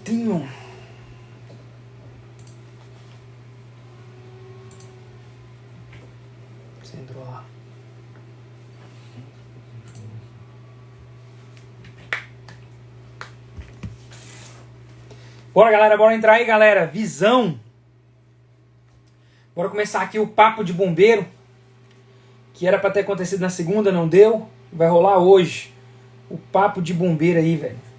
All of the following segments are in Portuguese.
Tinho. Você entrou lá. Bora, galera, bora entrar aí, galera. Visão. Bora começar aqui o papo de bombeiro, que era pra ter acontecido na segunda, não deu. Vai rolar hoje. O papo de bombeiro aí, velho.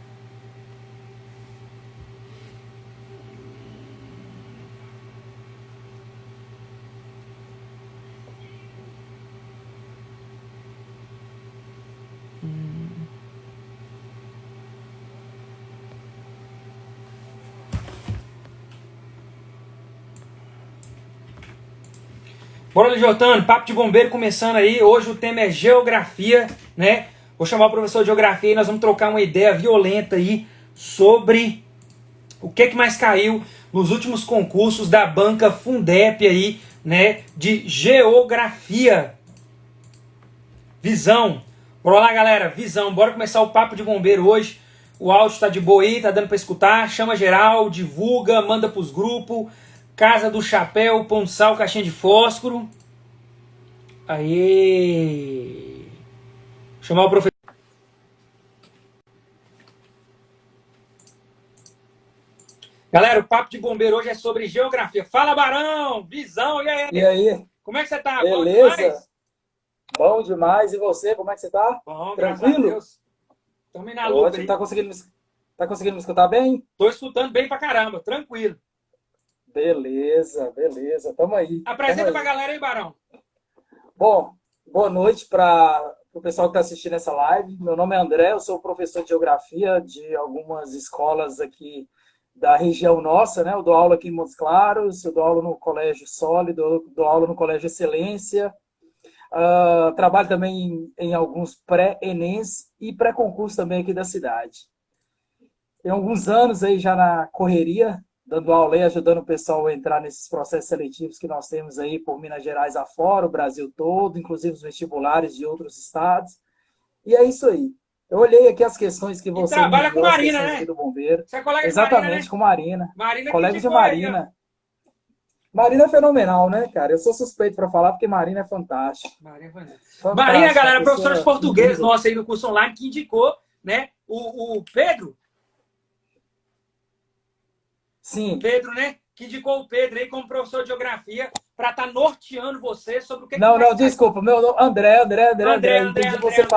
Bora, Jotano, papo de bombeiro começando aí. Hoje o tema é geografia, né? Vou chamar o professor de geografia e nós vamos trocar uma ideia violenta aí sobre o que mais caiu nos últimos concursos da banca Fundep aí, né? De geografia. Visão. Bora lá, galera. Visão. Bora começar o papo de bombeiro hoje. O áudio tá de boa aí, tá dando pra escutar. Chama geral, divulga, manda pros grupos. Casa do Chapéu, Pão de Sal, caixinha de fósforo. Aê! Chamar o professor. Galera, o papo de bombeiro hoje é sobre geografia. Fala, Barão! Visão, e aí? E aí, Como é que você tá? Bom beleza? demais? Bom demais. E você, como é que você tá? Bom, graças a Tranquilo? Deus. Tamo na luta Ótimo. aí. Tá conseguindo me escutar bem? Tô escutando bem pra caramba, tranquilo. Beleza, beleza. Tamo aí, tamo Apresenta pra aí. galera aí, Barão. Bom, boa noite para o pessoal que está assistindo essa live. Meu nome é André, eu sou professor de geografia de algumas escolas aqui da região nossa, né? Eu dou aula aqui em Montes Claros, eu dou aula no Colégio Sólido, eu dou aula no Colégio Excelência. Trabalho também em alguns pré-ENEMs e pré-concurso também aqui da cidade. Tem alguns anos aí já na correria, dando aula e ajudando o pessoal a entrar nesses processos seletivos que nós temos aí por Minas Gerais afora, o Brasil todo, inclusive os vestibulares de outros estados. E é isso aí. Eu olhei aqui as questões que E você me trabalha com enviou, as Marina, questões aqui né? do bombeiro. Você é colega de Marina, Exatamente, né? com Marina. Marina que Colega de indicou aí, ó. Marina. Marina é fenomenal, né, cara? Eu sou suspeito para falar porque Marina é fantástica. Marina, Marina, Fantástica, uma galera, professora de pessoa português incrível. nossa aí no curso online, que indicou, né? O Pedro, Sim. Pedro, né? Que indicou o Pedro aí como professor de geografia para estar norteando você sobre o que Não, mais não, cai. desculpa. Meu nome, André. André. Eu O entendi professor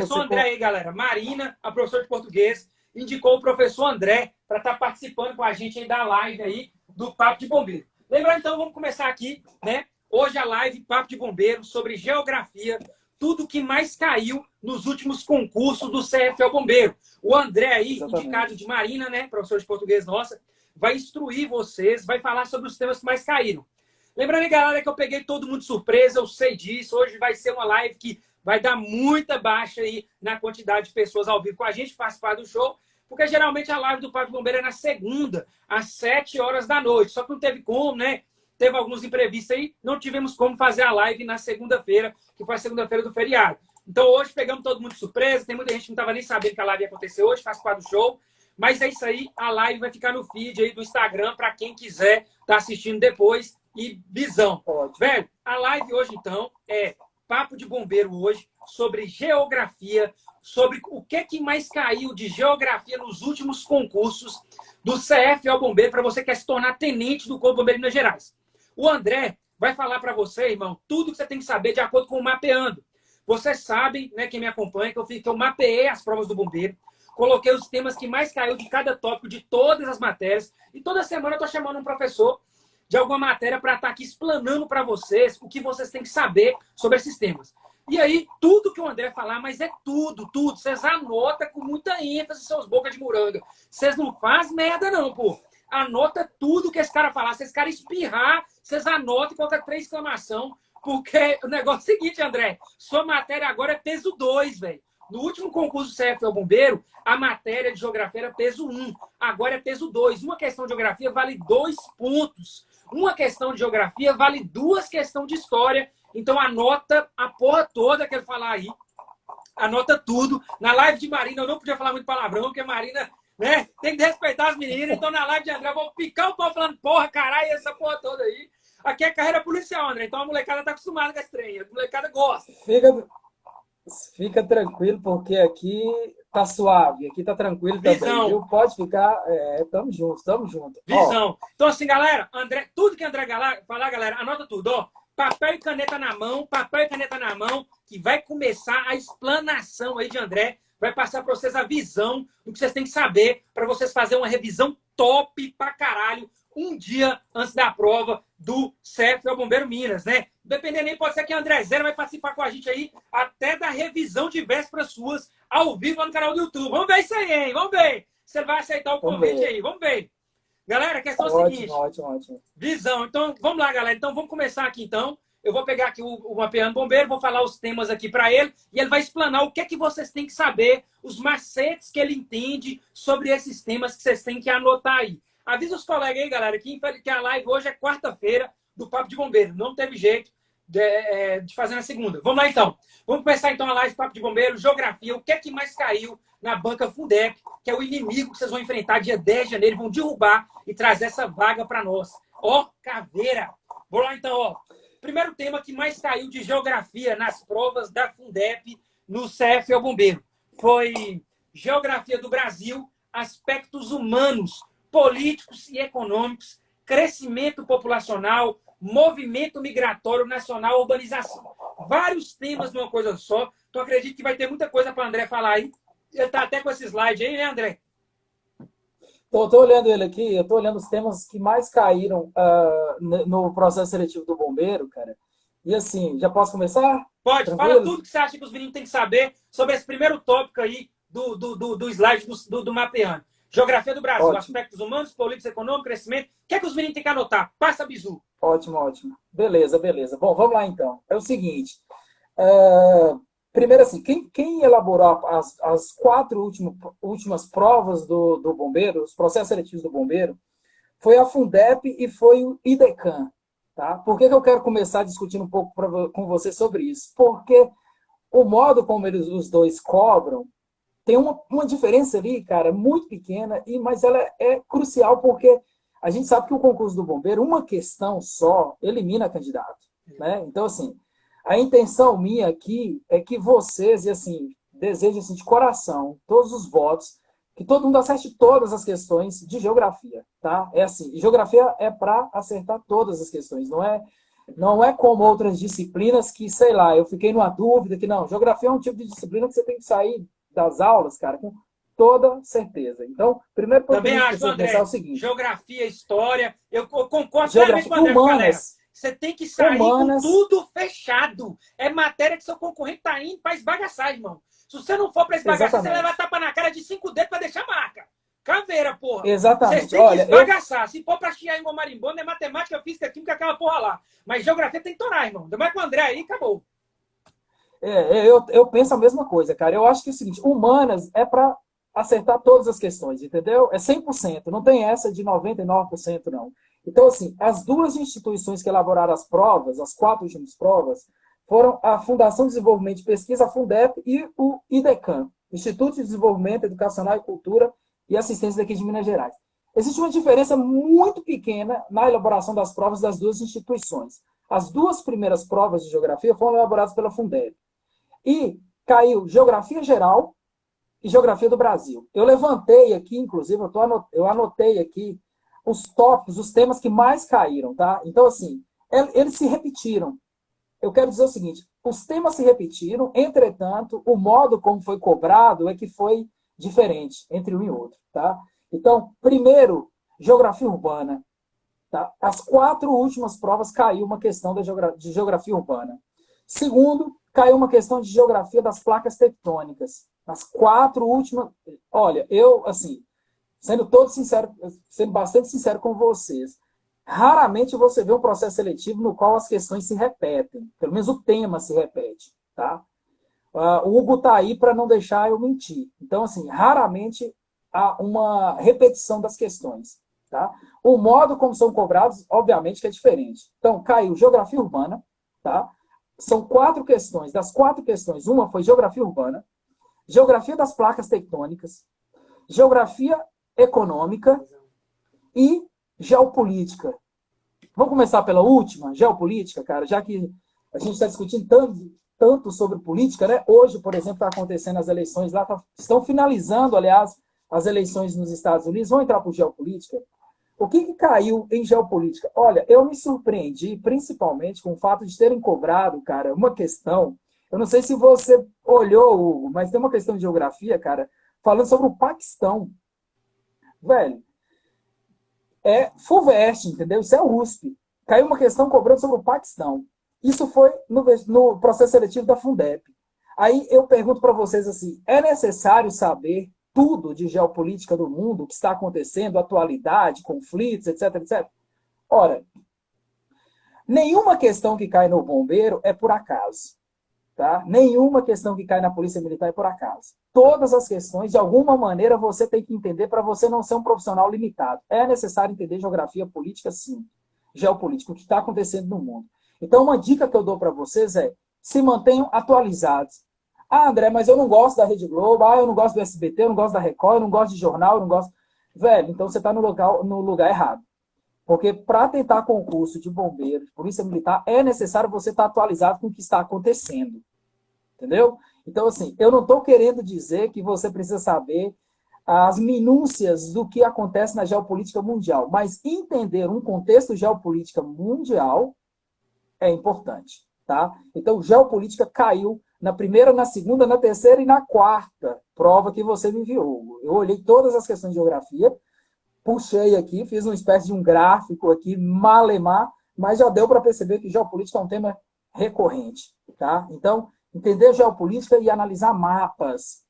você André com. aí, galera. Marina, a professora de português, indicou o professor André para estar participando com a gente aí da live aí do Papo de Bombeiro. Lembrando, então, vamos começar aqui, né? Hoje a live Papo de Bombeiro sobre geografia, tudo que mais caiu nos últimos concursos do CFL Bombeiro. O André aí, indicado Exatamente. de Marina, né? Professor de português nossa, vai instruir vocês, vai falar sobre os temas que mais caíram. Lembrando aí, galera, que eu peguei todo mundo de surpresa, eu sei disso. Hoje vai ser uma live que vai dar muita baixa aí na quantidade de pessoas ao vivo com a gente participar do show, porque geralmente a live do Papo Bombeiro é na segunda, às 7 horas da noite. Só que não teve como, né? Teve alguns imprevistos aí, não tivemos como fazer a live na segunda-feira, que foi a segunda-feira do feriado. Então hoje pegamos todo mundo de surpresa, tem muita gente que não estava nem sabendo que a live ia acontecer hoje, faz parte do show. Mas é isso aí, a live vai ficar no feed aí do Instagram para quem quiser estar assistindo depois. E visão. Ótimo. Velho, a live hoje, então, é Papo de Bombeiro hoje, sobre geografia, sobre o que mais caiu de geografia nos últimos concursos do CFL Bombeiro para você que quer se tornar tenente do Corpo Bombeiro de Minas Gerais. O André vai falar para você, irmão, tudo que você tem que saber de acordo com o mapeando. Vocês sabem, né, quem me acompanha, que eu mapeei as provas do bombeiro, coloquei os temas que mais caiu de cada tópico de todas as matérias, e toda semana eu estou chamando um professor de alguma matéria para estar aqui explanando para vocês o que vocês têm que saber sobre esses temas. E aí, tudo que o André falar, mas é tudo. Vocês anotam com muita ênfase seus bocas de moranga. Vocês não fazem merda não, pô. Anota tudo que esse cara falar. Se esse cara espirrar, vocês anotam e colocam 3 exclamação, porque o negócio é o seguinte, André, sua matéria agora é peso 2, velho. No último concurso do CFL Bombeiro, a matéria de geografia era peso 1. Agora é peso 2. Uma questão de geografia vale 2 pontos. Uma questão de geografia vale 2 questões de história. Então anota a porra toda que ele falar aí. Anota tudo. Na live de Marina eu não podia falar muito palavrão, porque a Marina né? Tem que respeitar as meninas. Então, na live de André, eu vou picar o pau falando, porra, caralho, essa porra toda aí. Aqui é carreira policial, André. Então a molecada tá acostumada com esse trem. A molecada gosta. Fica tranquilo, porque aqui tá suave, aqui tá tranquilo também, viu? Pode ficar, tamo junto, tamo junto. Visão. Então, assim, galera, André, tudo que André falar, galera, anota tudo, ó. Papel e caneta na mão, que vai começar a explanação aí de André. Vai passar para vocês a visão do que vocês têm que saber para vocês fazerem uma revisão top pra caralho um dia antes da prova do CFO Bombeiro Minas, né? Dependendo nem, pode ser que a André Zero vai participar com a gente aí até da revisão de vésperas suas ao vivo no canal do YouTube. Vamos ver isso aí, hein? Vamos ver. Você vai aceitar o convite aí. Vamos ver. Galera, a questão é a seguinte. Ótimo. Visão. Então, vamos lá, galera. Então, vamos começar aqui, então. Eu vou pegar aqui o Mapeando Bombeiro, vou falar os temas aqui para ele e ele vai explanar o que é que vocês têm que saber, os macetes que ele entende sobre esses temas que vocês têm que anotar aí. Avisa os colegas aí, galera, que a live hoje é quarta-feira do Papo de Bombeiro. Não teve jeito de fazer na segunda. Vamos lá, então. Vamos começar, então, a live Papo de Bombeiro, geografia. O que é que mais caiu na banca Fundep, que é o inimigo que vocês vão enfrentar dia 10 de janeiro, vão derrubar e trazer essa vaga para nós. Ó, caveira! Vamos lá, então, ó. Primeiro tema que mais caiu de geografia nas provas da Fundep no CFO Bombeiro foi geografia do Brasil, aspectos humanos, políticos e econômicos, crescimento populacional, movimento migratório nacional, urbanização. Vários temas numa coisa só. Então, acredito que vai ter muita coisa para o André falar aí. Ele está até com esse slide aí, né, André? Estou olhando ele aqui, eu estou olhando os temas que mais caíram no processo seletivo do bombeiro, cara. E assim, já posso começar? Pode, tranquilo? Fala tudo que você acha que os meninos têm que saber sobre esse primeiro tópico aí do slide do Mapeando. Geografia do Brasil, Ótimo. Aspectos humanos, políticos, econômicos, crescimento. O que é que os meninos têm que anotar? Passa, bizu. Ótimo. Beleza. Bom, vamos lá então. É o seguinte. Primeiro, assim, quem elaborou as 4 últimas provas do bombeiro, os processos seletivos do bombeiro, foi a Fundep e foi o IDECAM. Tá? Por que eu quero começar discutindo um pouco com você sobre isso? Porque o modo como os dois cobram tem uma diferença ali, cara, muito pequena, mas ela é crucial porque a gente sabe que o concurso do bombeiro, uma questão só, elimina candidato. Né? Então, assim, a intenção minha aqui é que vocês, e assim, desejo assim, de coração, todos os votos, que todo mundo acerte todas as questões de geografia, tá? É assim, geografia é para acertar todas as questões, não é como outras disciplinas que, sei lá, eu fiquei numa dúvida que não, geografia é um tipo de disciplina que você tem que sair das aulas, cara, com toda certeza. Então, primeiro ponto que a gente precisa pensar é o seguinte. Geografia, história, eu concordo geografia, com o André, humanas. Você tem que sair com tudo fechado. É matéria que seu concorrente tá indo para esbagaçar, irmão. Se você não for para esbagaçar, você leva tapa na cara de 5 dedos para deixar marca. Caveira, porra. Exatamente. Você tem que esbagaçar. Se for para chiar em uma marimbondo, é matemática, física, química, aquela porra lá. Mas geografia tem que torar, irmão. Ainda mais com o André aí, acabou. Eu penso a mesma coisa, cara. Eu acho que é o seguinte, humanas é para acertar todas as questões, entendeu? É 100%, não tem essa de 99%, não. Então, assim, as 2 instituições que elaboraram as provas, as 4 últimas provas, foram a Fundação de Desenvolvimento e Pesquisa, a Fundep, e o IDECAM, Instituto de Desenvolvimento Educacional e Cultura e Assistência daqui de Minas Gerais. Existe uma diferença muito pequena na elaboração das provas das 2 instituições. As 2 primeiras provas de geografia foram elaboradas pela Fundep. E caiu Geografia Geral e Geografia do Brasil. Eu levantei aqui, inclusive, eu anotei aqui os tópicos, os temas que mais caíram, tá? Então, assim, eles se repetiram. Eu quero dizer o seguinte, os temas se repetiram, entretanto, o modo como foi cobrado é que foi diferente entre um e outro, tá? Então, primeiro, geografia urbana. Tá? As 4 últimas provas caiu uma questão de geografia urbana. Segundo, caiu uma questão de geografia das placas tectônicas. As 4 últimas... Olha, eu, assim, sendo bastante sincero com vocês, raramente você vê um processo seletivo no qual as questões se repetem. Pelo menos o tema se repete. Tá? O Hugo está aí para não deixar eu mentir. Então, assim, raramente há uma repetição das questões. Tá? O modo como são cobrados, obviamente, que é diferente. Então, caiu geografia urbana. Tá? São 4 questões. Das 4 questões, uma foi geografia urbana, geografia das placas tectônicas, geografia econômica e geopolítica. Vamos começar pela última, geopolítica, cara, já que a gente está discutindo tanto sobre política, né? Hoje, por exemplo, está acontecendo as eleições lá, estão finalizando, aliás, as eleições nos Estados Unidos, vão entrar por geopolítica. O que caiu em geopolítica? Olha, eu me surpreendi, principalmente, com o fato de terem cobrado, cara, uma questão, eu não sei se você olhou, Hugo, mas tem uma questão de geografia, cara, falando sobre o Paquistão. Velho, é FUVEST, entendeu? Isso é USP. Caiu uma questão cobrando sobre o Paquistão. Isso foi no processo seletivo da Fundep. Aí eu pergunto para vocês assim, é necessário saber tudo de geopolítica do mundo, o que está acontecendo, atualidade, conflitos, etc, etc? Ora, nenhuma questão que cai no bombeiro é por acaso. Tá? Nenhuma questão que cai na polícia militar é por acaso. Todas as questões, de alguma maneira, você tem que entender para você não ser um profissional limitado. É necessário entender geografia política, sim. Geopolítica, o que está acontecendo no mundo. Então, uma dica que eu dou para vocês é se mantenham atualizados. Ah, André, mas eu não gosto da Rede Globo, eu não gosto do SBT, eu não gosto da Record, eu não gosto de jornal, eu não gosto... Velho, então você está no lugar errado. Porque para tentar concurso de bombeiro, de polícia militar, é necessário você estar atualizado com o que está acontecendo. Entendeu? Então, assim, eu não estou querendo dizer que você precisa saber as minúcias do que acontece na geopolítica mundial, mas entender um contexto geopolítica mundial é importante, tá? Então, geopolítica caiu na primeira, na segunda, na terceira e na quarta prova que você me enviou. Eu olhei todas as questões de geografia, puxei aqui, fiz uma espécie de um gráfico aqui, malemar, mas já deu para perceber que geopolítica é um tema recorrente, tá? Então, entender geopolítica e analisar mapas.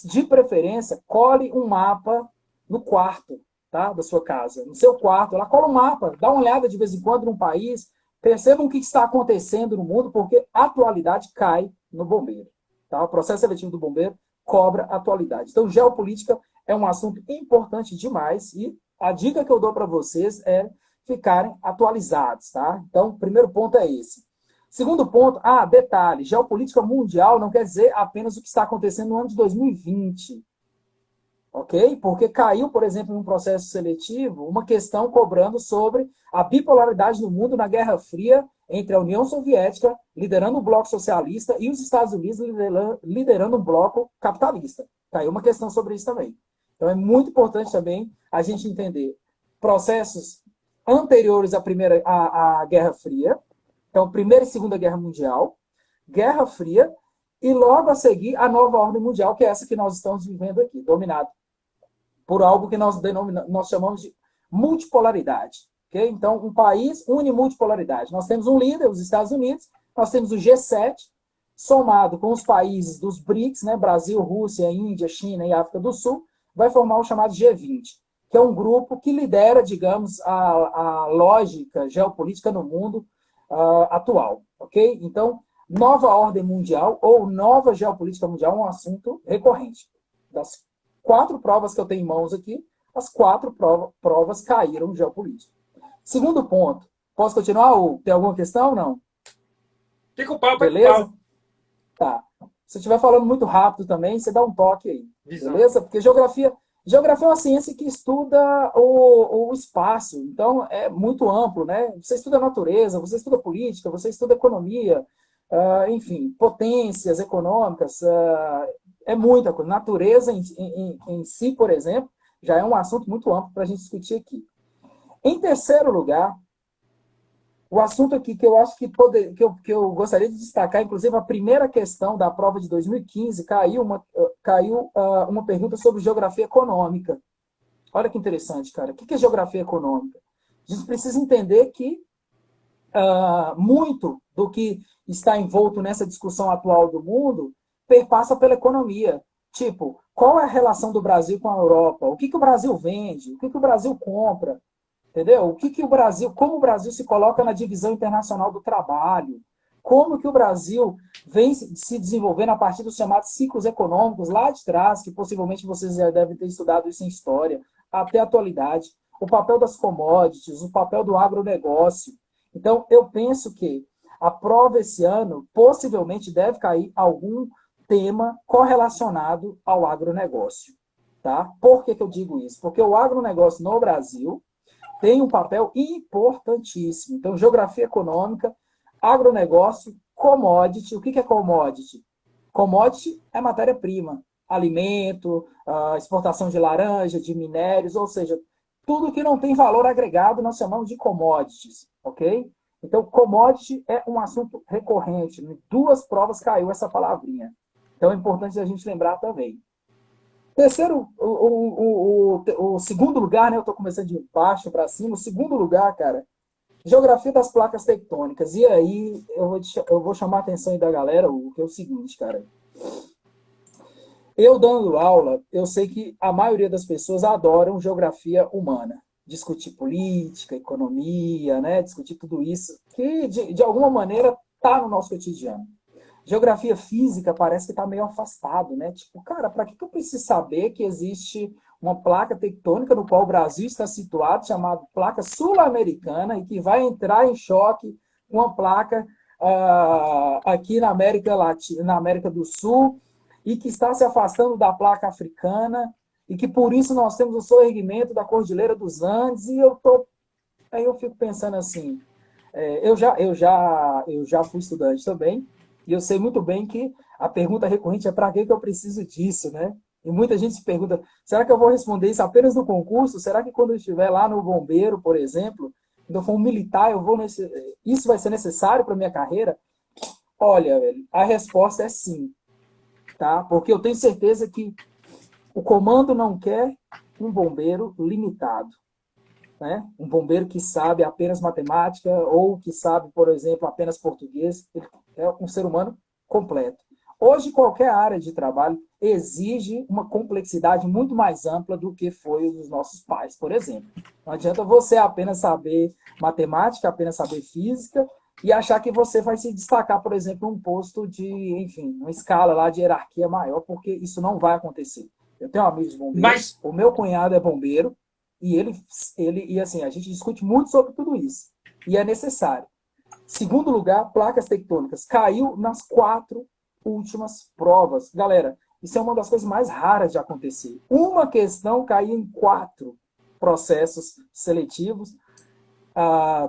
De preferência, cole um mapa no quarto, tá, da sua casa. No seu quarto, lá cola um mapa, dá uma olhada de vez em quando num país, percebam o que está acontecendo no mundo, porque a atualidade cai no bombeiro. Tá? O processo seletivo do bombeiro cobra atualidade. Então, geopolítica é um assunto importante demais e a dica que eu dou para vocês é ficarem atualizados. Tá? Então, o primeiro ponto é esse. Segundo ponto, detalhe, geopolítica mundial não quer dizer apenas o que está acontecendo no ano de 2020. Ok? Porque caiu, por exemplo, em um processo seletivo, uma questão cobrando sobre a bipolaridade no mundo na Guerra Fria entre a União Soviética, liderando o bloco socialista, e os Estados Unidos liderando um bloco capitalista. Caiu uma questão sobre isso também. Então é muito importante também a gente entender processos anteriores à Guerra Fria. Então, Primeira e Segunda Guerra Mundial, Guerra Fria, e logo a seguir a nova ordem mundial, que é essa que nós estamos vivendo aqui, dominado por algo que nós chamamos de multipolaridade. Okay? Então, um país une multipolaridade. Nós temos um líder, os Estados Unidos, nós temos o G7, somado com os países dos BRICS, né, Brasil, Rússia, Índia, China e África do Sul, vai formar o chamado G20, que é um grupo que lidera, digamos, a lógica geopolítica no mundo atual, ok? Então, nova ordem mundial ou nova geopolítica mundial é um assunto recorrente. Das 4 provas que eu tenho em mãos aqui, as 4 provas caíram em geopolítica. Segundo ponto, posso continuar ou tem alguma questão ou não? Fica o pau, beleza? Tá. Se eu estiver falando muito rápido também, você dá um toque aí. Visão. Beleza? Porque geografia é uma ciência que estuda o espaço, então é muito amplo, né? Você estuda a natureza, você estuda política, você estuda economia, enfim, potências econômicas, é muita coisa. Natureza em si, por exemplo, já é um assunto muito amplo para a gente discutir aqui. Em terceiro lugar, o assunto aqui que eu acho que eu gostaria de destacar, inclusive a primeira questão da prova de 2015, caiu uma pergunta sobre geografia econômica. Olha que interessante, cara. O que é geografia econômica? A gente precisa entender que muito do que está envolto nessa discussão atual do mundo perpassa pela economia. Tipo, qual é a relação do Brasil com a Europa? O que o Brasil vende? O que o Brasil compra? Entendeu? Como o Brasil se coloca na divisão internacional do trabalho, como que o Brasil vem se desenvolvendo a partir dos chamados ciclos econômicos lá de trás, que possivelmente vocês já devem ter estudado isso em história, até a atualidade, o papel das commodities, o papel do agronegócio. Então, eu penso que a prova esse ano possivelmente deve cair algum tema correlacionado ao agronegócio. Tá? Por que eu digo isso? Porque o agronegócio no Brasil tem um papel importantíssimo. Então, geografia econômica, agronegócio, commodity. O que é commodity? Commodity é matéria-prima, alimento, exportação de laranja, de minérios, ou seja, tudo que não tem valor agregado nós chamamos de commodities, ok? Então, commodity é um assunto recorrente. Em 2 provas caiu essa palavrinha. Então, é importante a gente lembrar também. Terceiro, o segundo lugar, né? Eu estou começando de baixo para cima. O segundo lugar, cara, geografia das placas tectônicas. E aí, eu vou chamar a atenção aí da galera, que é o seguinte, cara. Eu dando aula, eu sei que a maioria das pessoas adoram geografia humana. Discutir política, economia, né? Discutir tudo isso, que de alguma maneira está no nosso cotidiano. Geografia física parece que está meio afastado, né? Tipo, cara, para que eu preciso saber que existe uma placa tectônica no qual o Brasil está situado, chamada placa sul-americana, e que vai entrar em choque com a placa aqui na América Latina, na América do Sul, e que está se afastando da placa africana, e que por isso nós temos o soerguimento da Cordilheira dos Andes, e aí eu fico pensando assim, eu já fui estudante também, e eu sei muito bem que a pergunta recorrente é para que eu preciso disso, né? E muita gente se pergunta, será que eu vou responder isso apenas no concurso? Será que quando eu estiver lá no bombeiro, por exemplo, quando eu for um militar, isso vai ser necessário para a minha carreira? Olha, velho, a resposta é sim, tá? Porque eu tenho certeza que o comando não quer um bombeiro limitado, né? Um bombeiro que sabe apenas matemática ou que sabe, por exemplo, apenas português. Ele é um ser humano completo. Hoje, qualquer área de trabalho exige uma complexidade muito mais ampla do que foi os dos nossos pais, por exemplo. Não adianta você apenas saber matemática, apenas saber física e achar que você vai se destacar, por exemplo, num posto de, enfim, uma escala lá de hierarquia maior, porque isso não vai acontecer. Eu tenho amigos bombeiros, o meu cunhado é bombeiro, e assim, a gente discute muito sobre tudo isso. E é necessário. Segundo lugar, placas tectônicas. Caiu nas 4 últimas provas. Galera, isso é uma das coisas mais raras de acontecer. Uma questão caiu em 4 processos seletivos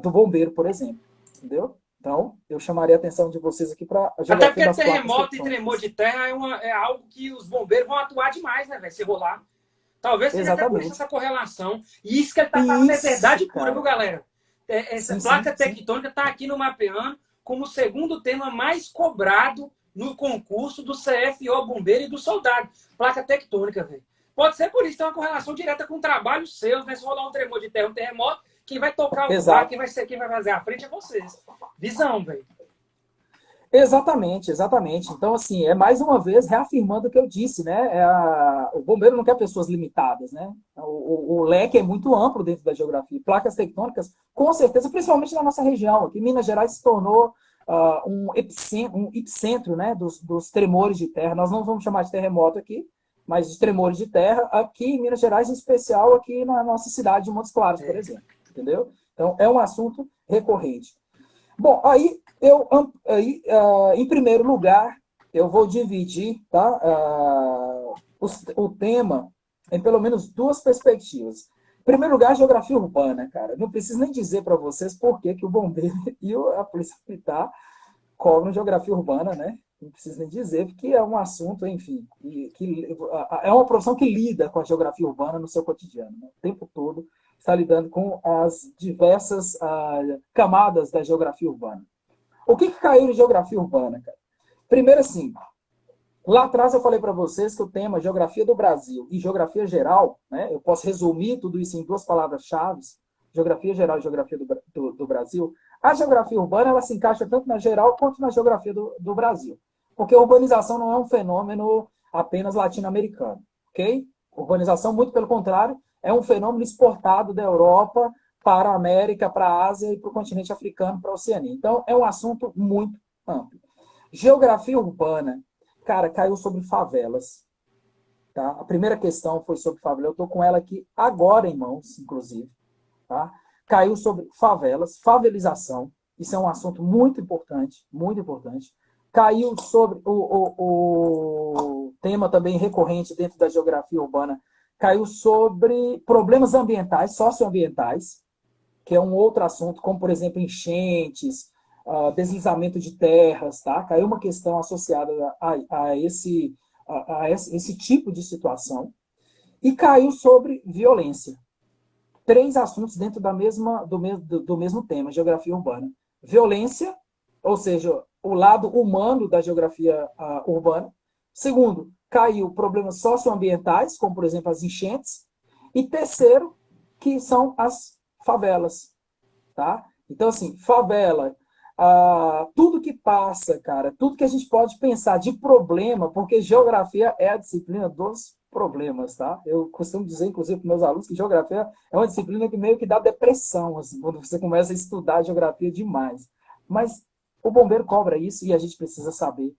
do bombeiro, por exemplo. Entendeu? Então, eu chamaria a atenção de vocês aqui para a Até geografia porque das placas terremoto e tectônicas. tremor de terra é algo que os bombeiros vão atuar demais, né, velho? Se rolar. Talvez seja até por isso Exatamente. essa correlação. E isso que ele está falando é verdade pura, viu, galera? Essa placa tectônica está aqui no Mapeando como o segundo tema mais cobrado no concurso do CFO Bombeiro e do Soldado. Placa tectônica, velho. Pode ser por isso, tem uma correlação direta com o trabalho seu, né? Se rolar um tremor de terra, um terremoto, quem vai tocar o lugar, quem vai fazer a frente é vocês. Visão, velho. Exatamente, exatamente. Então, assim, é mais uma vez reafirmando o que eu disse, né? O bombeiro não quer pessoas limitadas, né? O leque é muito amplo dentro da geografia. Placas tectônicas, com certeza, principalmente na nossa região. Aqui, Minas Gerais se tornou um epicentro, né? Dos tremores de terra. Nós não vamos chamar de terremoto aqui, mas de tremores de terra aqui em Minas Gerais, em especial aqui na nossa cidade de Montes Claros, por exemplo. Entendeu? Então, é um assunto recorrente. Bom, em primeiro lugar, eu vou dividir, tá, o tema em pelo menos 2 perspectivas. Em primeiro lugar, geografia urbana, cara. Não preciso nem dizer para vocês por que o bombeiro e a polícia militar cobram geografia urbana, né? Não preciso nem dizer, porque é um assunto, enfim, é uma profissão que lida com a geografia urbana no seu cotidiano, né? O tempo todo está lidando com as diversas camadas da geografia urbana. O que caiu de geografia urbana, cara? Primeiro, assim, lá atrás eu falei para vocês que o tema geografia do Brasil e geografia geral, né, eu posso resumir tudo isso em 2 palavras-chave, geografia geral e geografia do Brasil. A geografia urbana, ela se encaixa tanto na geral quanto na geografia do Brasil. Porque a urbanização não é um fenômeno apenas latino-americano, ok? Urbanização, muito pelo contrário, é um fenômeno exportado da Europa para a América, para a Ásia e para o continente africano, para a Oceania. Então, é um assunto muito amplo. Geografia urbana, cara, caiu sobre favelas. Tá? A primeira questão foi sobre favelas. Eu estou com ela aqui agora em mãos, inclusive. Tá? Caiu sobre favelas, favelização. Isso é um assunto muito importante, muito importante. Caiu sobre o tema também recorrente dentro da geografia urbana, caiu sobre problemas ambientais, socioambientais, que é um outro assunto, como, por exemplo, enchentes, deslizamento de terras, tá? Caiu uma questão associada a esse tipo de situação. E caiu sobre violência. 3 assuntos dentro do mesmo tema, geografia urbana. Violência, ou seja, o lado humano da geografia urbana. Segundo, caiu problemas socioambientais, como, por exemplo, as enchentes. E terceiro, que são as favelas. Tá? Então, assim, favela, tudo que passa, cara, tudo que a gente pode pensar de problema, porque geografia é a disciplina dos problemas, tá? Eu costumo dizer, inclusive, para meus alunos, que geografia é uma disciplina que meio que dá depressão, assim, quando você começa a estudar geografia demais. Mas o bombeiro cobra isso e a gente precisa saber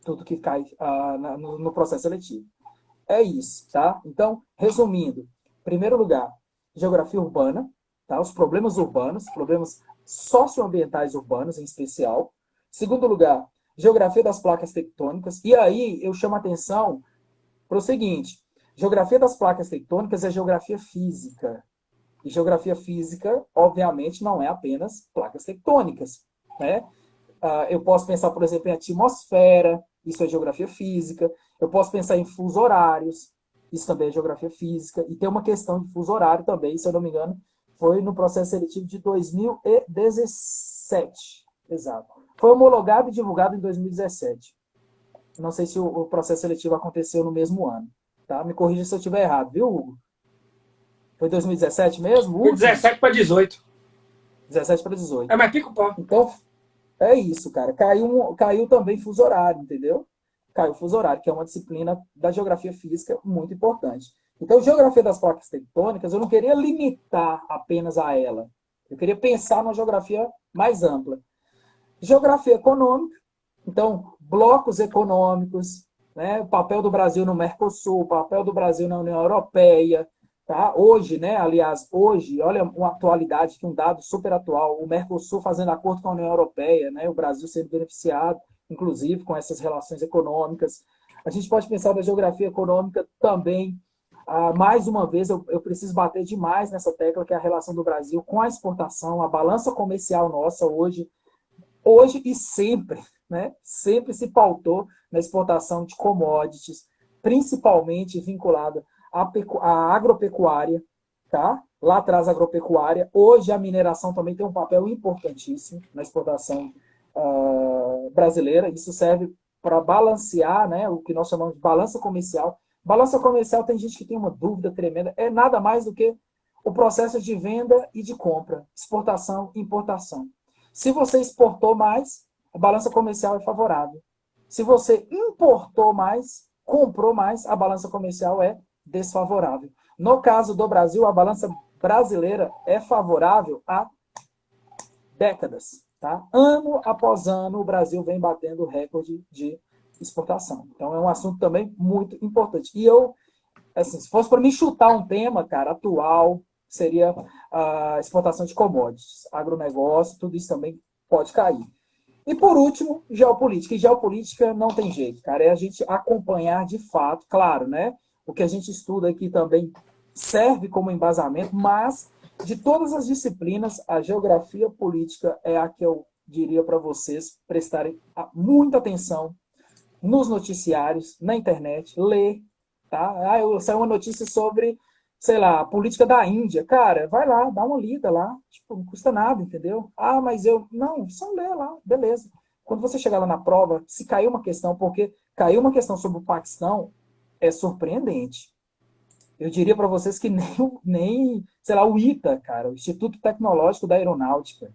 tudo que cai no processo seletivo. É isso, tá? Então, resumindo, em primeiro lugar, geografia urbana, tá? Os problemas urbanos, problemas socioambientais urbanos em especial. Segundo lugar, geografia das placas tectônicas. E aí eu chamo a atenção para o seguinte: geografia das placas tectônicas é geografia física. E geografia física, obviamente, não é apenas placas tectônicas, né? Eu posso pensar, por exemplo, em atmosfera, isso é geografia física. Eu posso pensar em fuso horários, isso também é geografia física. E tem uma questão de fuso horário também, se eu não me engano, foi no processo seletivo de 2017. Exato. Foi homologado e divulgado em 2017. Não sei se o processo seletivo aconteceu no mesmo ano. Tá? Me corrija se eu estiver errado, viu, Hugo? Foi 2017 mesmo? Foi 17 para 18. 17 para 18. É, mas pica o pau. Então, é isso, cara. Caiu também fuso horário, entendeu? Caiu fuso horário, que é uma disciplina da geografia física muito importante. Então, geografia das placas tectônicas, eu não queria limitar apenas a ela. Eu queria pensar numa geografia mais ampla. Geografia econômica, então, blocos econômicos, né? O papel do Brasil no Mercosul, o papel do Brasil na União Europeia, tá? Hoje, né? Aliás, hoje, olha uma atualidade, um dado super atual, o Mercosul fazendo acordo com a União Europeia, né? O Brasil sendo beneficiado, inclusive, com essas relações econômicas. A gente pode pensar na geografia econômica também. Mais uma vez, eu preciso bater demais nessa tecla, que é a relação do Brasil com a exportação, a balança comercial nossa hoje e sempre, né? Sempre se pautou na exportação de commodities, principalmente vinculada à agropecuária, tá? Lá atrás a agropecuária, hoje a mineração também tem um papel importantíssimo na exportação brasileira. Isso serve para balancear, né, o que nós chamamos de balança comercial. Balança comercial, tem gente que tem uma dúvida tremenda, é nada mais do que o processo de venda e de compra, exportação e importação. Se você exportou mais, a balança comercial é favorável. Se você importou mais, comprou mais, a balança comercial é desfavorável. No caso do Brasil, a balança brasileira é favorável há décadas. Tá? Ano após ano, o Brasil vem batendo recorde de exportação. Então, é um assunto também muito importante. E eu, assim, se fosse para me chutar um tema, cara, atual, seria a exportação de commodities, agronegócio, tudo isso também pode cair. E, por último, geopolítica. E geopolítica não tem jeito, cara, é a gente acompanhar de fato, claro, né? O que a gente estuda aqui também serve como embasamento, mas de todas as disciplinas, a geografia política é a que eu diria para vocês prestarem muita atenção nos noticiários, na internet, ler, tá? Saiu uma notícia sobre, sei lá, a política da Índia. Cara, vai lá, dá uma lida lá, tipo, não custa nada, entendeu? Mas não, só ler lá, beleza. Quando você chegar lá na prova, se cair uma questão, porque caiu uma questão sobre o Paquistão, é surpreendente. Eu diria para vocês que nem, sei lá, o ITA, cara, o Instituto Tecnológico da Aeronáutica,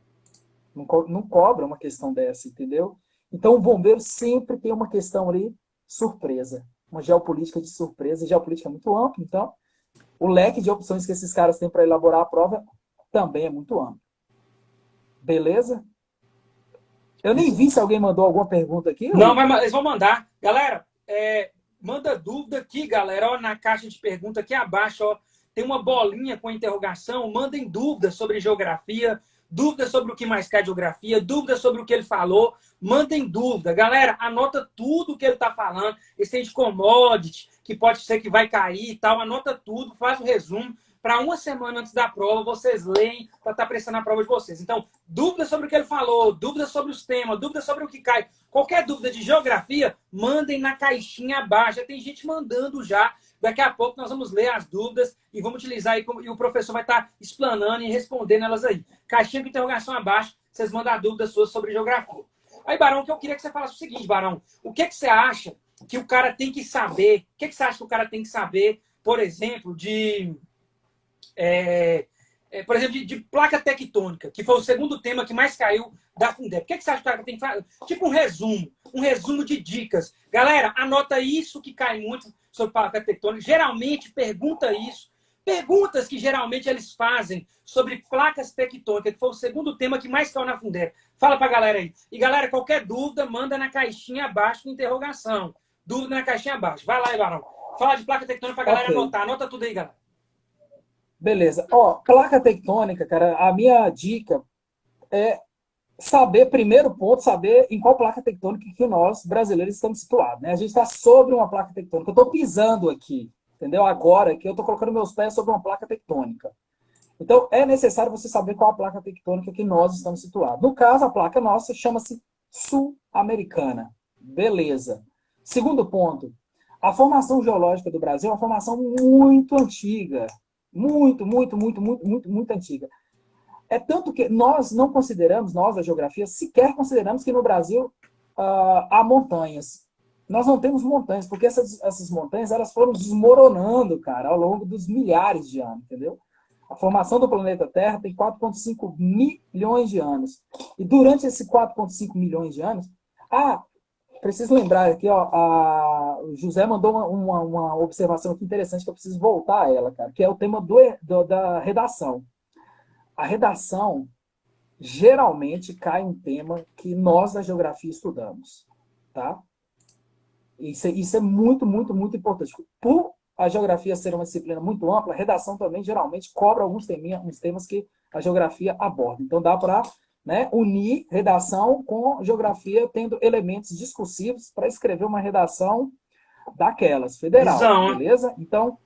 não cobra uma questão dessa, entendeu? Então, o bombeiro sempre tem uma questão ali surpresa, uma geopolítica de surpresa, e geopolítica é muito ampla, então o leque de opções que esses caras têm para elaborar a prova também é muito amplo. Beleza? Eu nem vi se alguém mandou alguma pergunta aqui. Não, mas eles vão mandar. Galera, manda dúvida aqui, galera. Ó, na caixa de pergunta aqui abaixo, ó, tem uma bolinha com interrogação. Mandem dúvidas sobre geografia, dúvidas sobre o que mais cai de geografia, dúvidas sobre o que ele falou. Mandem dúvida. Galera, anota tudo o que ele está falando. Esse tem de commodity, que pode ser que vai cair e tal. Anota tudo, faz o resumo. Para uma semana antes da prova, vocês leem para estar prestando a prova de vocês. Então, dúvidas sobre o que ele falou, dúvidas sobre os temas, dúvidas sobre o que cai. Qualquer dúvida de geografia, mandem na caixinha abaixo. Já tem gente mandando já. Daqui a pouco nós vamos ler as dúvidas e vamos utilizar aí, e o professor vai estar explanando e respondendo elas aí. Caixinha de interrogação abaixo, vocês mandam a dúvida sua sobre geografia. Aí, Barão, que eu queria que você falasse o seguinte, Barão. O que você acha que o cara tem que saber? O que você acha que o cara tem que saber, por exemplo, de placa tectônica, que foi o segundo tema que mais caiu da Fundeb. O que você acha que o cara tem que fazer? Tipo um resumo de dicas. Galera, anota isso que cai muito sobre placa tectônica. Geralmente pergunta isso. Perguntas que geralmente eles fazem sobre placas tectônicas, que foi o segundo tema que mais caiu na Fundeb. Fala pra galera aí. E galera, qualquer dúvida, manda na caixinha abaixo com interrogação. Dúvida na caixinha abaixo. Vai lá, Ibarão. Fala de placa tectônica pra galera anotar. Anota tudo aí, galera. Beleza. Ó, placa tectônica, cara, a minha dica é saber, primeiro ponto, saber em qual placa tectônica que nós, brasileiros, estamos situados, né? A gente está sobre uma placa tectônica. Eu estou pisando aqui, entendeu? Agora que eu estou colocando meus pés sobre uma placa tectônica. Então, é necessário você saber qual a placa tectônica que nós estamos situados. No caso, a placa nossa chama-se Sul-Americana. Beleza. Segundo ponto, a formação geológica do Brasil é uma formação muito antiga. Muito antiga. É tanto que nós não consideramos, nós da geografia, sequer consideramos que no Brasil há montanhas. Nós não temos montanhas, porque essas montanhas elas foram desmoronando, cara, ao longo dos milhares de anos, entendeu? A formação do planeta Terra tem 4,5 milhões de anos. E durante esses 4,5 milhões de anos, preciso lembrar aqui, ó, o José mandou uma observação aqui interessante que eu preciso voltar a ela, cara, que é o tema da redação. A redação geralmente cai um tema que nós da geografia estudamos, tá? Isso é muito importante. Por a geografia ser uma disciplina muito ampla, a redação também geralmente cobra uns temas que a geografia aborda. Então dá para unir redação com geografia, tendo elementos discursivos para escrever uma redação daquelas, federal, beleza? Então,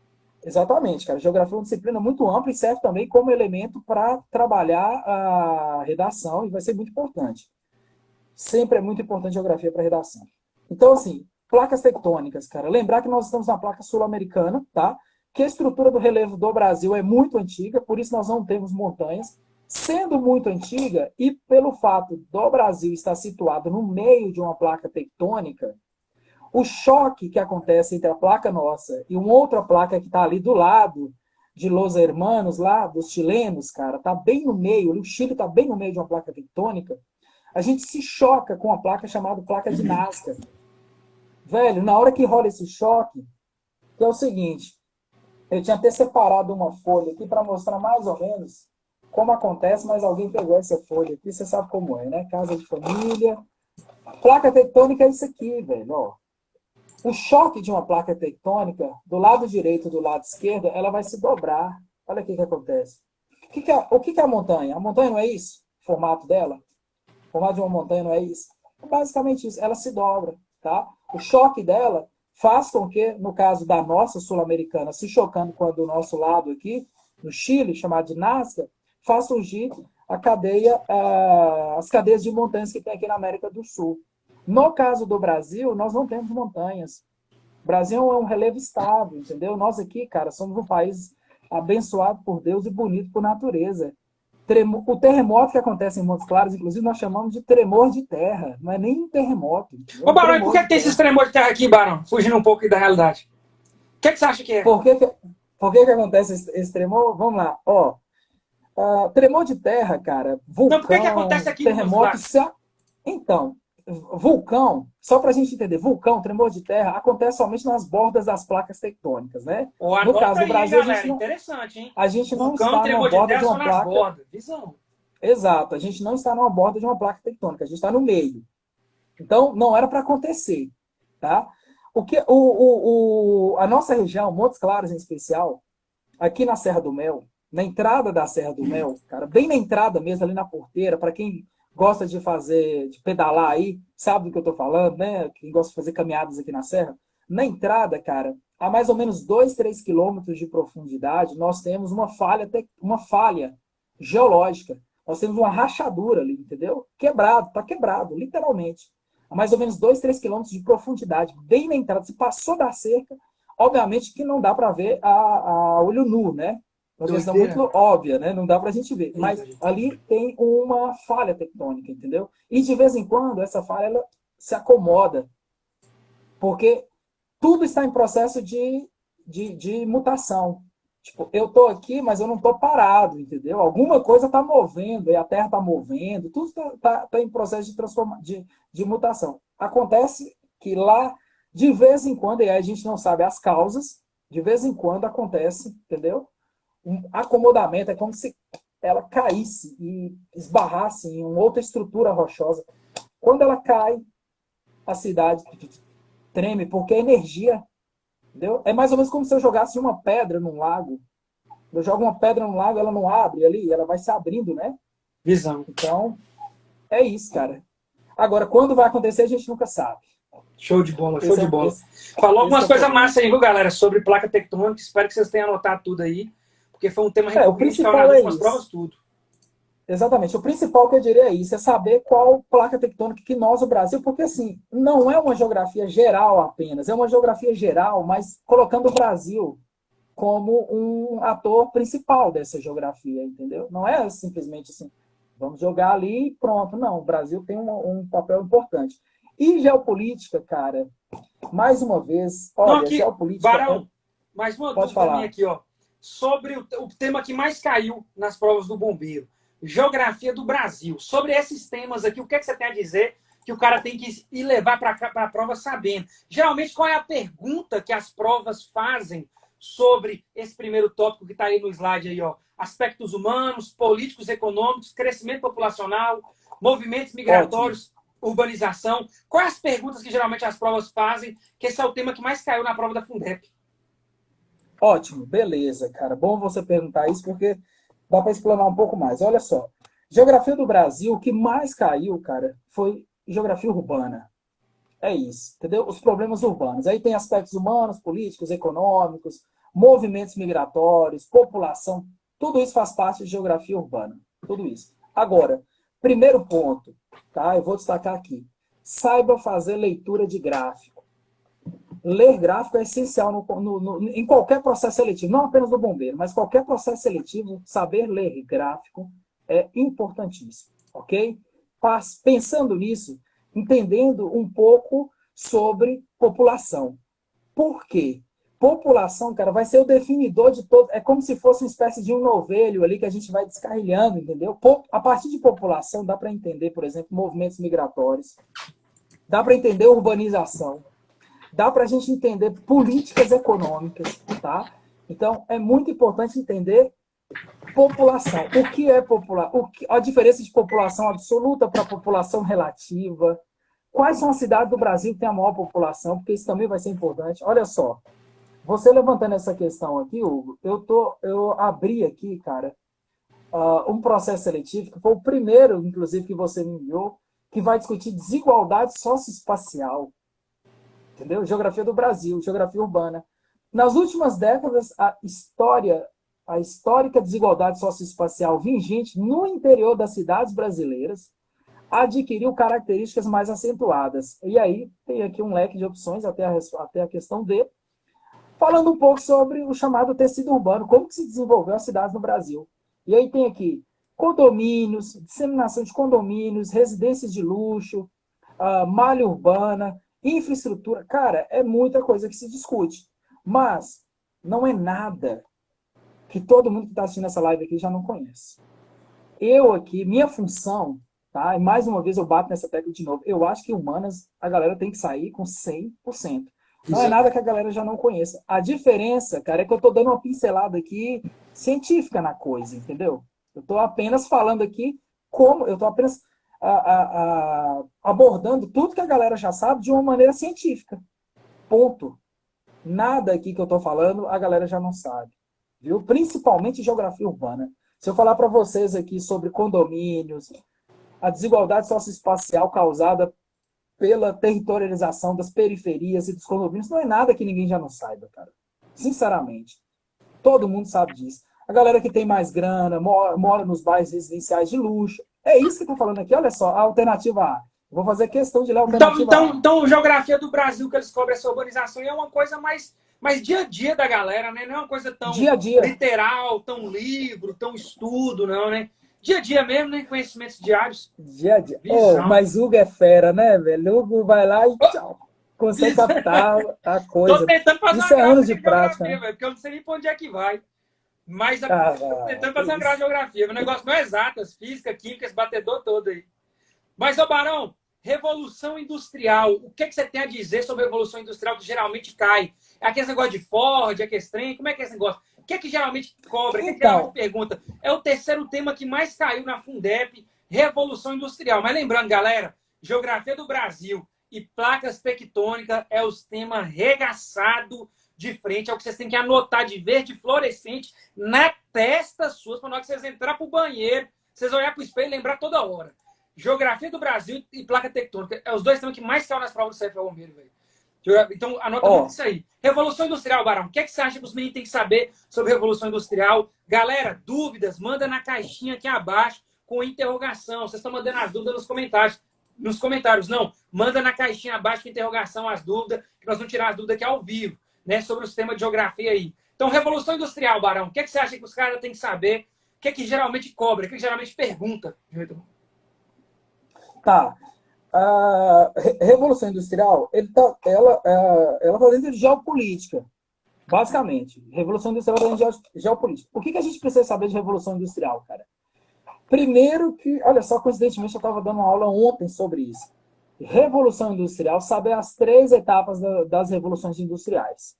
exatamente, cara. Geografia é uma disciplina muito ampla e serve também como elemento para trabalhar a redação e vai ser muito importante. Sempre é muito importante geografia para redação. Então, assim, placas tectônicas, cara. Lembrar que nós estamos na placa sul-americana, tá? Que a estrutura do relevo do Brasil é muito antiga, por isso nós não temos montanhas. Sendo muito antiga, e pelo fato do Brasil estar situado no meio de uma placa tectônica, o choque que acontece entre a placa nossa e uma outra placa que está ali do lado de Los Hermanos, lá dos chilenos, cara, está bem no meio, o Chile está bem no meio de uma placa tectônica, a gente se choca com uma placa chamada placa de Nazca. Velho, na hora que rola esse choque, que é o seguinte, eu tinha até separado uma folha aqui para mostrar mais ou menos como acontece, mas alguém pegou essa folha aqui, você sabe como é, né? Casa de família. Placa tectônica é isso aqui, velho, ó. O choque de uma placa tectônica, do lado direito e do lado esquerdo, ela vai se dobrar. Olha o que acontece. O que é a montanha? A montanha não é isso? O formato dela? O formato de uma montanha não é isso? É basicamente isso. Ela se dobra, tá? O choque dela faz com que, no caso da nossa sul-americana, se chocando com a do nosso lado aqui, no Chile, chamado de Nazca, faz surgir as cadeias de montanhas que tem aqui na América do Sul. No caso do Brasil, nós não temos montanhas. O Brasil é um relevo estável, entendeu? Nós aqui, cara, somos um país abençoado por Deus e bonito por natureza. O terremoto que acontece em Montes Claros, inclusive, nós chamamos de tremor de terra. Não é nem um terremoto. Ô, Barão, por que tem esses tremores de terra aqui, Barão? Fugindo um pouco da realidade. O que você acha que é? Por que acontece esse tremor? Vamos lá. Ó, tremor de terra, cara, vulcão, então, por que acontece aqui terremoto... Então, vulcão, só para a gente entender, vulcão, tremor de terra, acontece somente nas bordas das placas tectônicas, né? No caso do Brasil, galera, interessante, hein? A gente não está numa borda de uma placa... Visão. Exato, a gente não está numa borda de uma placa tectônica, a gente está no meio. Então, não era para acontecer, tá? A nossa região, Montes Claros em especial, aqui na Serra do Mel, na entrada da Serra do Mel, cara, bem na entrada mesmo, ali na porteira, para quem gosta de pedalar aí, sabe do que eu tô falando, né? Quem gosta de fazer caminhadas aqui na Serra, Na entrada, cara, a mais ou menos 2, 3 quilômetros de profundidade, nós temos uma falha geológica. Nós temos uma rachadura ali, entendeu? Quebrado, tá quebrado, literalmente. A mais ou menos 2, 3 quilômetros de profundidade, bem na entrada. Se passou da cerca, obviamente que não dá para ver a olho nu, né? Uma questão muito óbvia, né? Não dá para a gente ver. Mas ali tem uma falha tectônica, entendeu? E de vez em quando essa falha ela se acomoda, porque tudo está em processo de mutação. Tipo, eu estou aqui, mas eu não estou parado, entendeu? Alguma coisa está movendo, e a Terra está movendo, tudo está em processo de mutação. Acontece que lá, de vez em quando, e aí a gente não sabe as causas, de vez em quando acontece, entendeu? Um acomodamento, é como se ela caísse e esbarrasse em uma outra estrutura rochosa. Quando ela cai, a cidade treme, porque a energia, entendeu? É mais ou menos como se eu jogasse uma pedra num lago. Eu jogo uma pedra no lago, ela não abre ali, ela vai se abrindo, né? Visão. Então, é isso, cara. Agora, quando vai acontecer, a gente nunca sabe. Show de bola, show de bola. Falou algumas coisas massas aí, viu, galera, sobre placa tectônica. Espero que vocês tenham anotado tudo aí, porque foi um tema recorrente nas últimas provas, tudo. Exatamente. O principal que eu diria é isso, é saber qual placa tectônica que nós, o Brasil, porque assim, não é uma geografia geral apenas, é uma geografia geral, mas colocando o Brasil como um ator principal dessa geografia, entendeu? Não é simplesmente assim, vamos jogar ali e pronto. Não, o Brasil tem um papel importante. E geopolítica, cara, mais uma vez, olha, aqui, geopolítica... Barão, mais uma dúvida falar. minha aqui, ó, sobre o tema que mais caiu nas provas do bombeiro, geografia do Brasil. Sobre esses temas aqui, o que, é que você tem a dizer que o cara tem que ir levar para a prova sabendo? Geralmente, qual é a pergunta que as provas fazem sobre esse primeiro tópico que está aí no slide aí, ó? Aspectos humanos, políticos, econômicos, crescimento populacional, movimentos migratórios, urbanização. Quais as perguntas que geralmente as provas fazem? Que esse é o tema que mais caiu na prova da Fundep. Ótimo, beleza, cara. Bom você perguntar isso, porque dá para explanar um pouco mais. Olha só, geografia do Brasil, o que mais caiu, cara, foi geografia urbana. É isso, entendeu? Os problemas urbanos. Aí tem aspectos humanos, políticos, econômicos, movimentos migratórios, população. Tudo isso faz parte de geografia urbana. Tudo isso. Agora, primeiro ponto, tá? Eu vou destacar aqui. Saiba fazer leitura de gráfico. Ler gráfico é essencial em qualquer processo seletivo, não apenas do bombeiro, mas qualquer processo seletivo, saber ler gráfico é importantíssimo, ok? Pensando nisso, entendendo um pouco sobre população. Por quê? População, cara, vai ser o definidor de todo. É como se fosse uma espécie de um novelho ali que a gente vai descarrilhando, entendeu? A partir de população, dá para entender, por exemplo, movimentos migratórios, dá para entender urbanização, dá para a gente entender políticas econômicas, tá? Então, é muito importante entender população. O que é população? A diferença de população absoluta para população relativa. Quais são as cidades do Brasil que têm a maior população? Porque isso também vai ser importante. Olha só, você levantando essa questão aqui, Hugo, eu abri aqui, cara, um processo seletivo, que foi o primeiro, inclusive, que você me enviou, que vai discutir desigualdade socioespacial. Entendeu? Geografia do Brasil, geografia urbana. Nas últimas décadas, a histórica desigualdade socioespacial vigente no interior das cidades brasileiras adquiriu características mais acentuadas. E aí tem aqui um leque de opções até a questão D, falando um pouco sobre o chamado tecido urbano, como que se desenvolveu as cidades no Brasil. E aí tem aqui condomínios, disseminação de condomínios, residências de luxo, malha urbana, infraestrutura. Cara, é muita coisa que se discute. Mas não é nada que todo mundo que está assistindo essa live aqui já não conhece. Eu aqui, minha função, tá? E mais uma vez eu bato nessa tecla de novo. Eu acho que humanas, a galera tem que sair com 100%. Não é nada que a galera já não conheça. A diferença, cara, é que eu estou dando uma pincelada aqui científica na coisa, entendeu? Eu estou apenas falando aqui como... Eu estou apenas abordando tudo que a galera já sabe de uma maneira científica. Ponto. Nada aqui que eu estou falando a galera já não sabe. Viu? Principalmente geografia urbana. Se eu falar para vocês aqui sobre condomínios, a desigualdade socioespacial causada pela territorialização das periferias e dos condomínios, não é nada que ninguém já não saiba, cara. Sinceramente. Todo mundo sabe disso. A galera que tem mais grana, mora nos bairros residenciais de luxo. É isso que eu tô falando aqui. Olha só, a alternativa A. Vou fazer questão de ler a alternativa A. Então, geografia do Brasil que eles cobrem essa urbanização é uma coisa mais dia a dia da galera, né? Não é uma coisa tão dia a dia, literal, tão livro, tão estudo, não, né? Dia a dia mesmo, né? Conhecimentos diários. Dia a dia. Oh, mas Hugo é fera, né, velho? Hugo vai lá e tchau. Consegue captar a coisa. Tô tentando fazer isso é anos de prática, né? Porque eu não sei nem pra onde é que vai. Mas tô tentando fazer uma grade de geografia. O negócio não é exatas, física, química, esse batedor todo aí. Mas, ô Barão, Revolução Industrial. O que você tem a dizer sobre a Revolução Industrial que geralmente cai? É aquele negócio de Ford, é que é trem? Como é que é esse negócio? O que é que geralmente cobra? O que é que geralmente pergunta? É o terceiro tema que mais caiu na Fundep, Revolução Industrial. Mas lembrando, galera, Geografia do Brasil e placas tectônicas é os temas regaçado de frente. É o que vocês têm que anotar de verde fluorescente na testa suas, para na hora que vocês entrar para o banheiro, vocês olhar para o espelho e lembrar toda hora. Geografia do Brasil e placa tectônica. É os dois temas que mais caem nas provas do CFA Bombeiro, velho. Então, anota muito isso aí. Revolução Industrial, Barão. O que, é que você acha que os meninos têm que saber sobre Revolução Industrial? Galera, dúvidas, manda na caixinha aqui abaixo com interrogação. Vocês estão mandando as dúvidas nos comentários. Nos comentários, não. Manda na caixinha abaixo com interrogação as dúvidas, que nós vamos tirar as dúvidas aqui ao vivo, né? Sobre os temas de geografia aí. Então, Revolução Industrial, Barão. O que, é que você acha que os caras têm que saber? O que é que geralmente cobra? O que é que geralmente pergunta? Tá. A Revolução Industrial, ela está dentro de geopolítica, basicamente. Revolução Industrial está dentro de geopolítica. O que a gente precisa saber de Revolução Industrial, cara? Primeiro que, olha só, coincidentemente, eu estava dando uma aula ontem sobre isso. Revolução Industrial, saber as 3 etapas das revoluções industriais.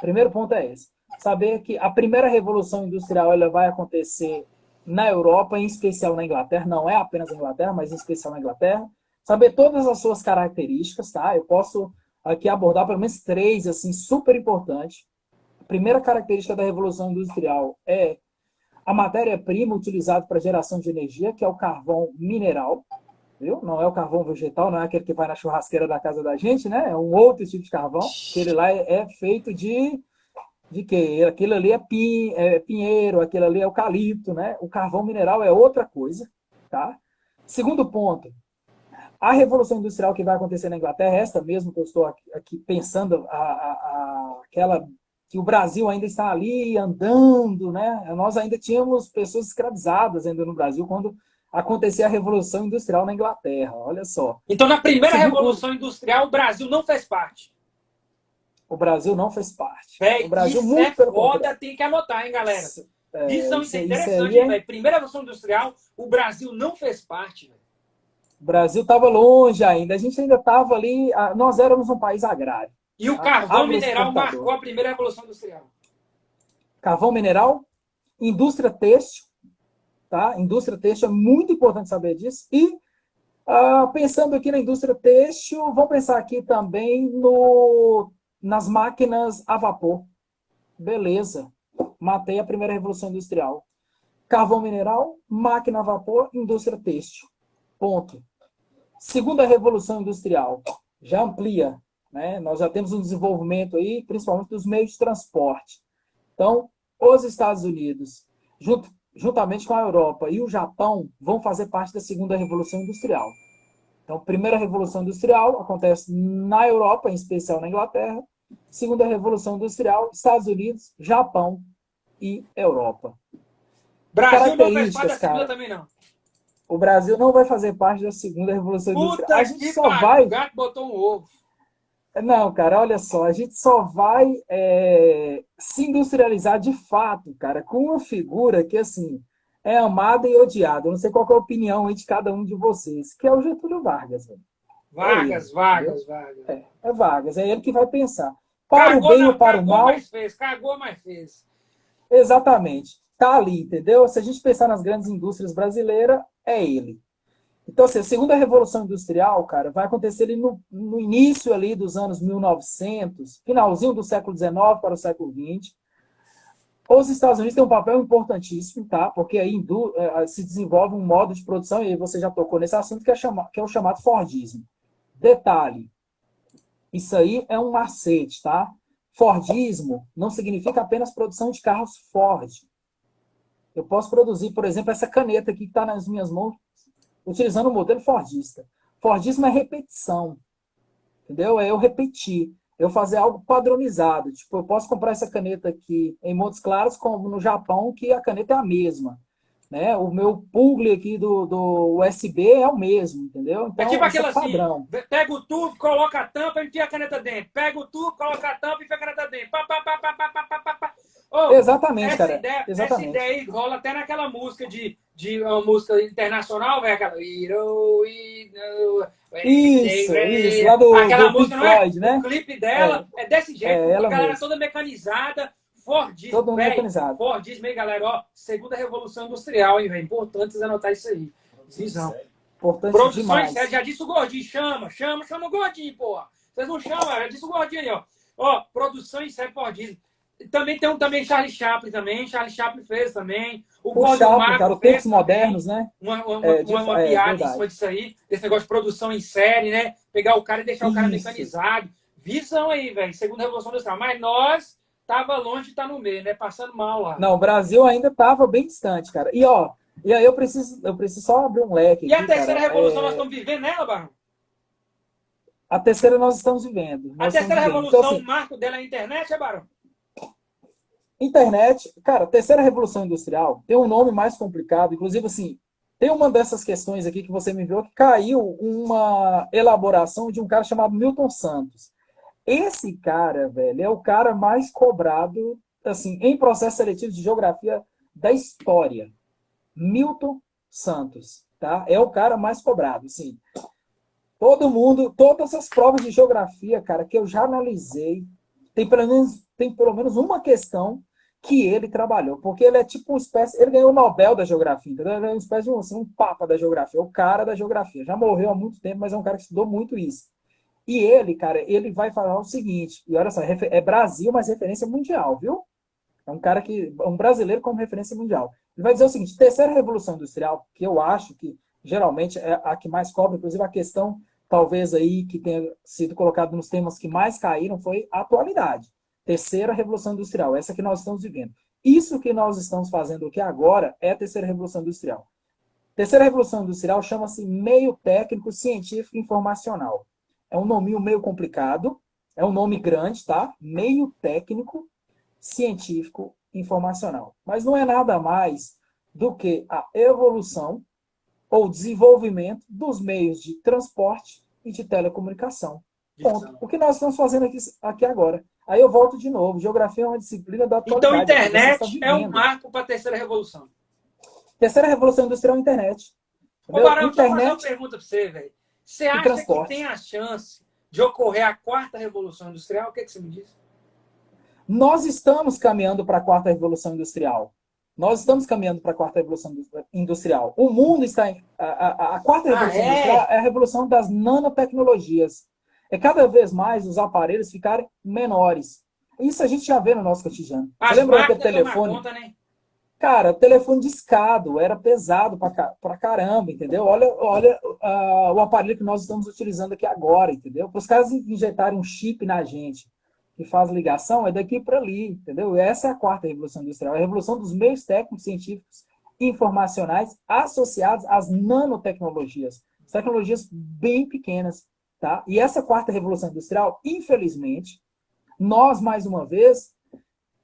Primeiro ponto é esse. Saber que a primeira Revolução Industrial ela vai acontecer na Europa, em especial na Inglaterra. Não é apenas na Inglaterra, mas em especial na Inglaterra. Saber todas as suas características, tá? Eu posso aqui abordar pelo menos 3, assim, super importantes. A primeira característica da Revolução Industrial é a matéria-prima utilizada para geração de energia, que é o carvão mineral, viu? Não é o carvão vegetal, não é aquele que vai na churrasqueira da casa da gente, né? É um outro tipo de carvão. Aquele lá é feito de quê? Aquilo ali é pinheiro, aquilo ali é eucalipto, né? O carvão mineral é outra coisa, tá? Segundo ponto, a Revolução Industrial que vai acontecer na Inglaterra, esta mesmo que eu estou aqui pensando, aquela que o Brasil ainda está ali andando, né? Nós ainda tínhamos pessoas escravizadas ainda no Brasil quando acontecia a Revolução Industrial na Inglaterra, olha só. Então, na primeira Revolução Industrial, o Brasil não fez parte. O Brasil não fez parte. Véi, o Brasil isso muito é foda, tem que anotar, hein, galera? Isso é interessante, velho. Primeira Revolução Industrial, o Brasil não fez parte, velho. O Brasil estava longe ainda, a gente ainda estava ali, nós éramos um país agrário. E o carvão mineral marcou a primeira Revolução Industrial. Carvão mineral, indústria têxtil, tá? Indústria têxtil é muito importante saber disso. E pensando aqui na indústria têxtil, vamos pensar aqui também nas máquinas a vapor. Beleza, matei a primeira Revolução Industrial. Carvão mineral, máquina a vapor, indústria têxtil. Ponto. Segunda Revolução Industrial, já amplia, né? Nós já temos um desenvolvimento aí, principalmente dos meios de transporte. Então, os Estados Unidos, juntamente com a Europa e o Japão, vão fazer parte da Segunda Revolução Industrial. Então, primeira Revolução Industrial acontece na Europa, em especial na Inglaterra. Segunda Revolução Industrial, Estados Unidos, Japão e Europa. Brasil não faz parte da segunda também, não. O Brasil não vai fazer parte da Segunda Revolução Industrial. A gente só vai... O gato botou um ovo. Não, cara, olha só. A gente só vai se industrializar de fato, cara, com uma figura que, assim, é amada e odiada. Eu não sei qual é a opinião aí de cada um de vocês, que é o Getúlio Vargas. Velho. Vargas. É Vargas. É ele que vai pensar. Para o bem ou para o mal... Cagou, mas fez. Exatamente. Tá ali, entendeu? Se a gente pensar nas grandes indústrias brasileiras, é ele. Então, assim, a segunda Revolução Industrial, cara, vai acontecer ali no início ali dos anos 1900, finalzinho do século XIX para o século XX. Os Estados Unidos têm um papel importantíssimo, tá? Porque aí se desenvolve um modo de produção, e aí você já tocou nesse assunto, que é o chamado Fordismo. Detalhe, isso aí é um macete, tá? Fordismo não significa apenas produção de carros Ford. Eu posso produzir, por exemplo, essa caneta aqui que está nas minhas mãos, utilizando o modelo Fordista. Fordismo é repetição, entendeu? É eu repetir, eu fazer algo padronizado. Tipo, eu posso comprar essa caneta aqui em Montes Claros, como no Japão, que a caneta é a mesma. Né? O meu plug aqui do USB é o mesmo, entendeu? É Então, tipo isso é aquela assim, padrão. pega o tubo, coloca a tampa e enfia a caneta dentro. Pega o tubo, coloca a tampa e enfia a caneta dentro. Pá, pá, pá, pá, pá, pá, pá, pá, pá. Ô, Exatamente, cara. essa Exatamente. ideia aí rola até naquela música de uma música internacional, velho, aquela... Isso, lá Aquela do Pink música, não é? Floyd, né? O clipe dela é desse jeito, a Ela galera mesmo. toda mecanizada, Fordismo, Todo mundo velho. mecanizado. Fordismo aí, galera, ó, segunda revolução industrial, hein, velho. Importante vocês anotar isso aí. Visão. Importante Produções, demais. já disse o Gordinho, chama o Gordinho, porra. Vocês não chamam, já disse o Gordinho aí, ó. Ó, produção em série Fordismo. Também tem também Charlie Chaplin também, Charlie Chaplin fez também. O Gordon Chaplin, cara, Marco os fez tempos modernos, também né? uma piada em Verdade. cima disso aí, desse negócio de produção em série, né? Pegar o cara e deixar o cara Isso. mecanizado. Visão aí, velho, segunda revolução industrial. Mas nós tava longe de estar no meio, né? Passando mal lá. Não, o Brasil ainda estava bem distante, cara. E aí eu preciso só abrir um leque E a aqui, terceira cara. revolução nós estamos vivendo nela, Barão? A terceira nós estamos vivendo. A terceira revolução, então, assim, o marco dela é a internet, é, Barão? Internet, cara, terceira revolução industrial tem um nome mais complicado, inclusive assim, tem uma dessas questões aqui que você me viu que caiu uma elaboração de um cara chamado Milton Santos. Esse cara, velho, é o cara mais cobrado, assim, em processo seletivo de geografia da história. Milton Santos, tá? É o cara mais cobrado, sim. Todo mundo, todas as provas de geografia, cara, que eu já analisei, tem pelo menos uma questão que ele trabalhou, porque ele é tipo uma espécie, ele ganhou o Nobel da Geografia, entendeu? Ele é uma espécie de assim, um papa da geografia, o cara da geografia. Já morreu há muito tempo, mas é um cara que estudou muito isso. E ele, cara, ele vai falar o seguinte, e olha só, é Brasil, mas referência mundial, viu? É um cara que, um brasileiro como referência mundial. Ele vai dizer o seguinte, terceira revolução industrial, que eu acho que geralmente é a que mais cobra, inclusive a questão, talvez aí, que tenha sido colocado nos temas que mais caíram, foi a atualidade. Terceira revolução industrial, essa que nós estamos vivendo. Isso que nós estamos fazendo aqui agora é a terceira revolução industrial. Terceira revolução industrial chama-se meio técnico, científico e informacional. É um nominho meio complicado, é um nome grande, tá? Meio técnico, científico, informacional. Mas não é nada mais do que a evolução ou desenvolvimento dos meios de transporte e de telecomunicação. Ponto. O que nós estamos fazendo aqui agora. Aí eu volto de novo. Geografia é uma disciplina da atualidade. Então, internet é um marco para a terceira revolução. Terceira revolução industrial é a internet. Ô, Barão, internet, deixa eu fazer uma pergunta para você, velho. Você acha que tem a chance de ocorrer a quarta revolução industrial? O que você me diz? Nós estamos caminhando para a quarta revolução industrial. Nós estamos caminhando para a quarta revolução industrial. O mundo está em... A quarta revolução industrial é a revolução das nanotecnologias. É cada vez mais os aparelhos ficarem menores. Isso a gente já vê no nosso cotidiano. Você lembra daquele telefone? Conta, né? Cara, o telefone discado era pesado pra caramba, entendeu? Olha o aparelho que nós estamos utilizando aqui agora, entendeu? Para os caras injetarem um chip na gente que faz ligação, é daqui para ali, entendeu? Essa é a quarta revolução industrial, é a revolução dos meios técnicos, científicos e informacionais associados às nanotecnologias, tecnologias bem pequenas, tá? E essa quarta revolução industrial, infelizmente, nós, mais uma vez,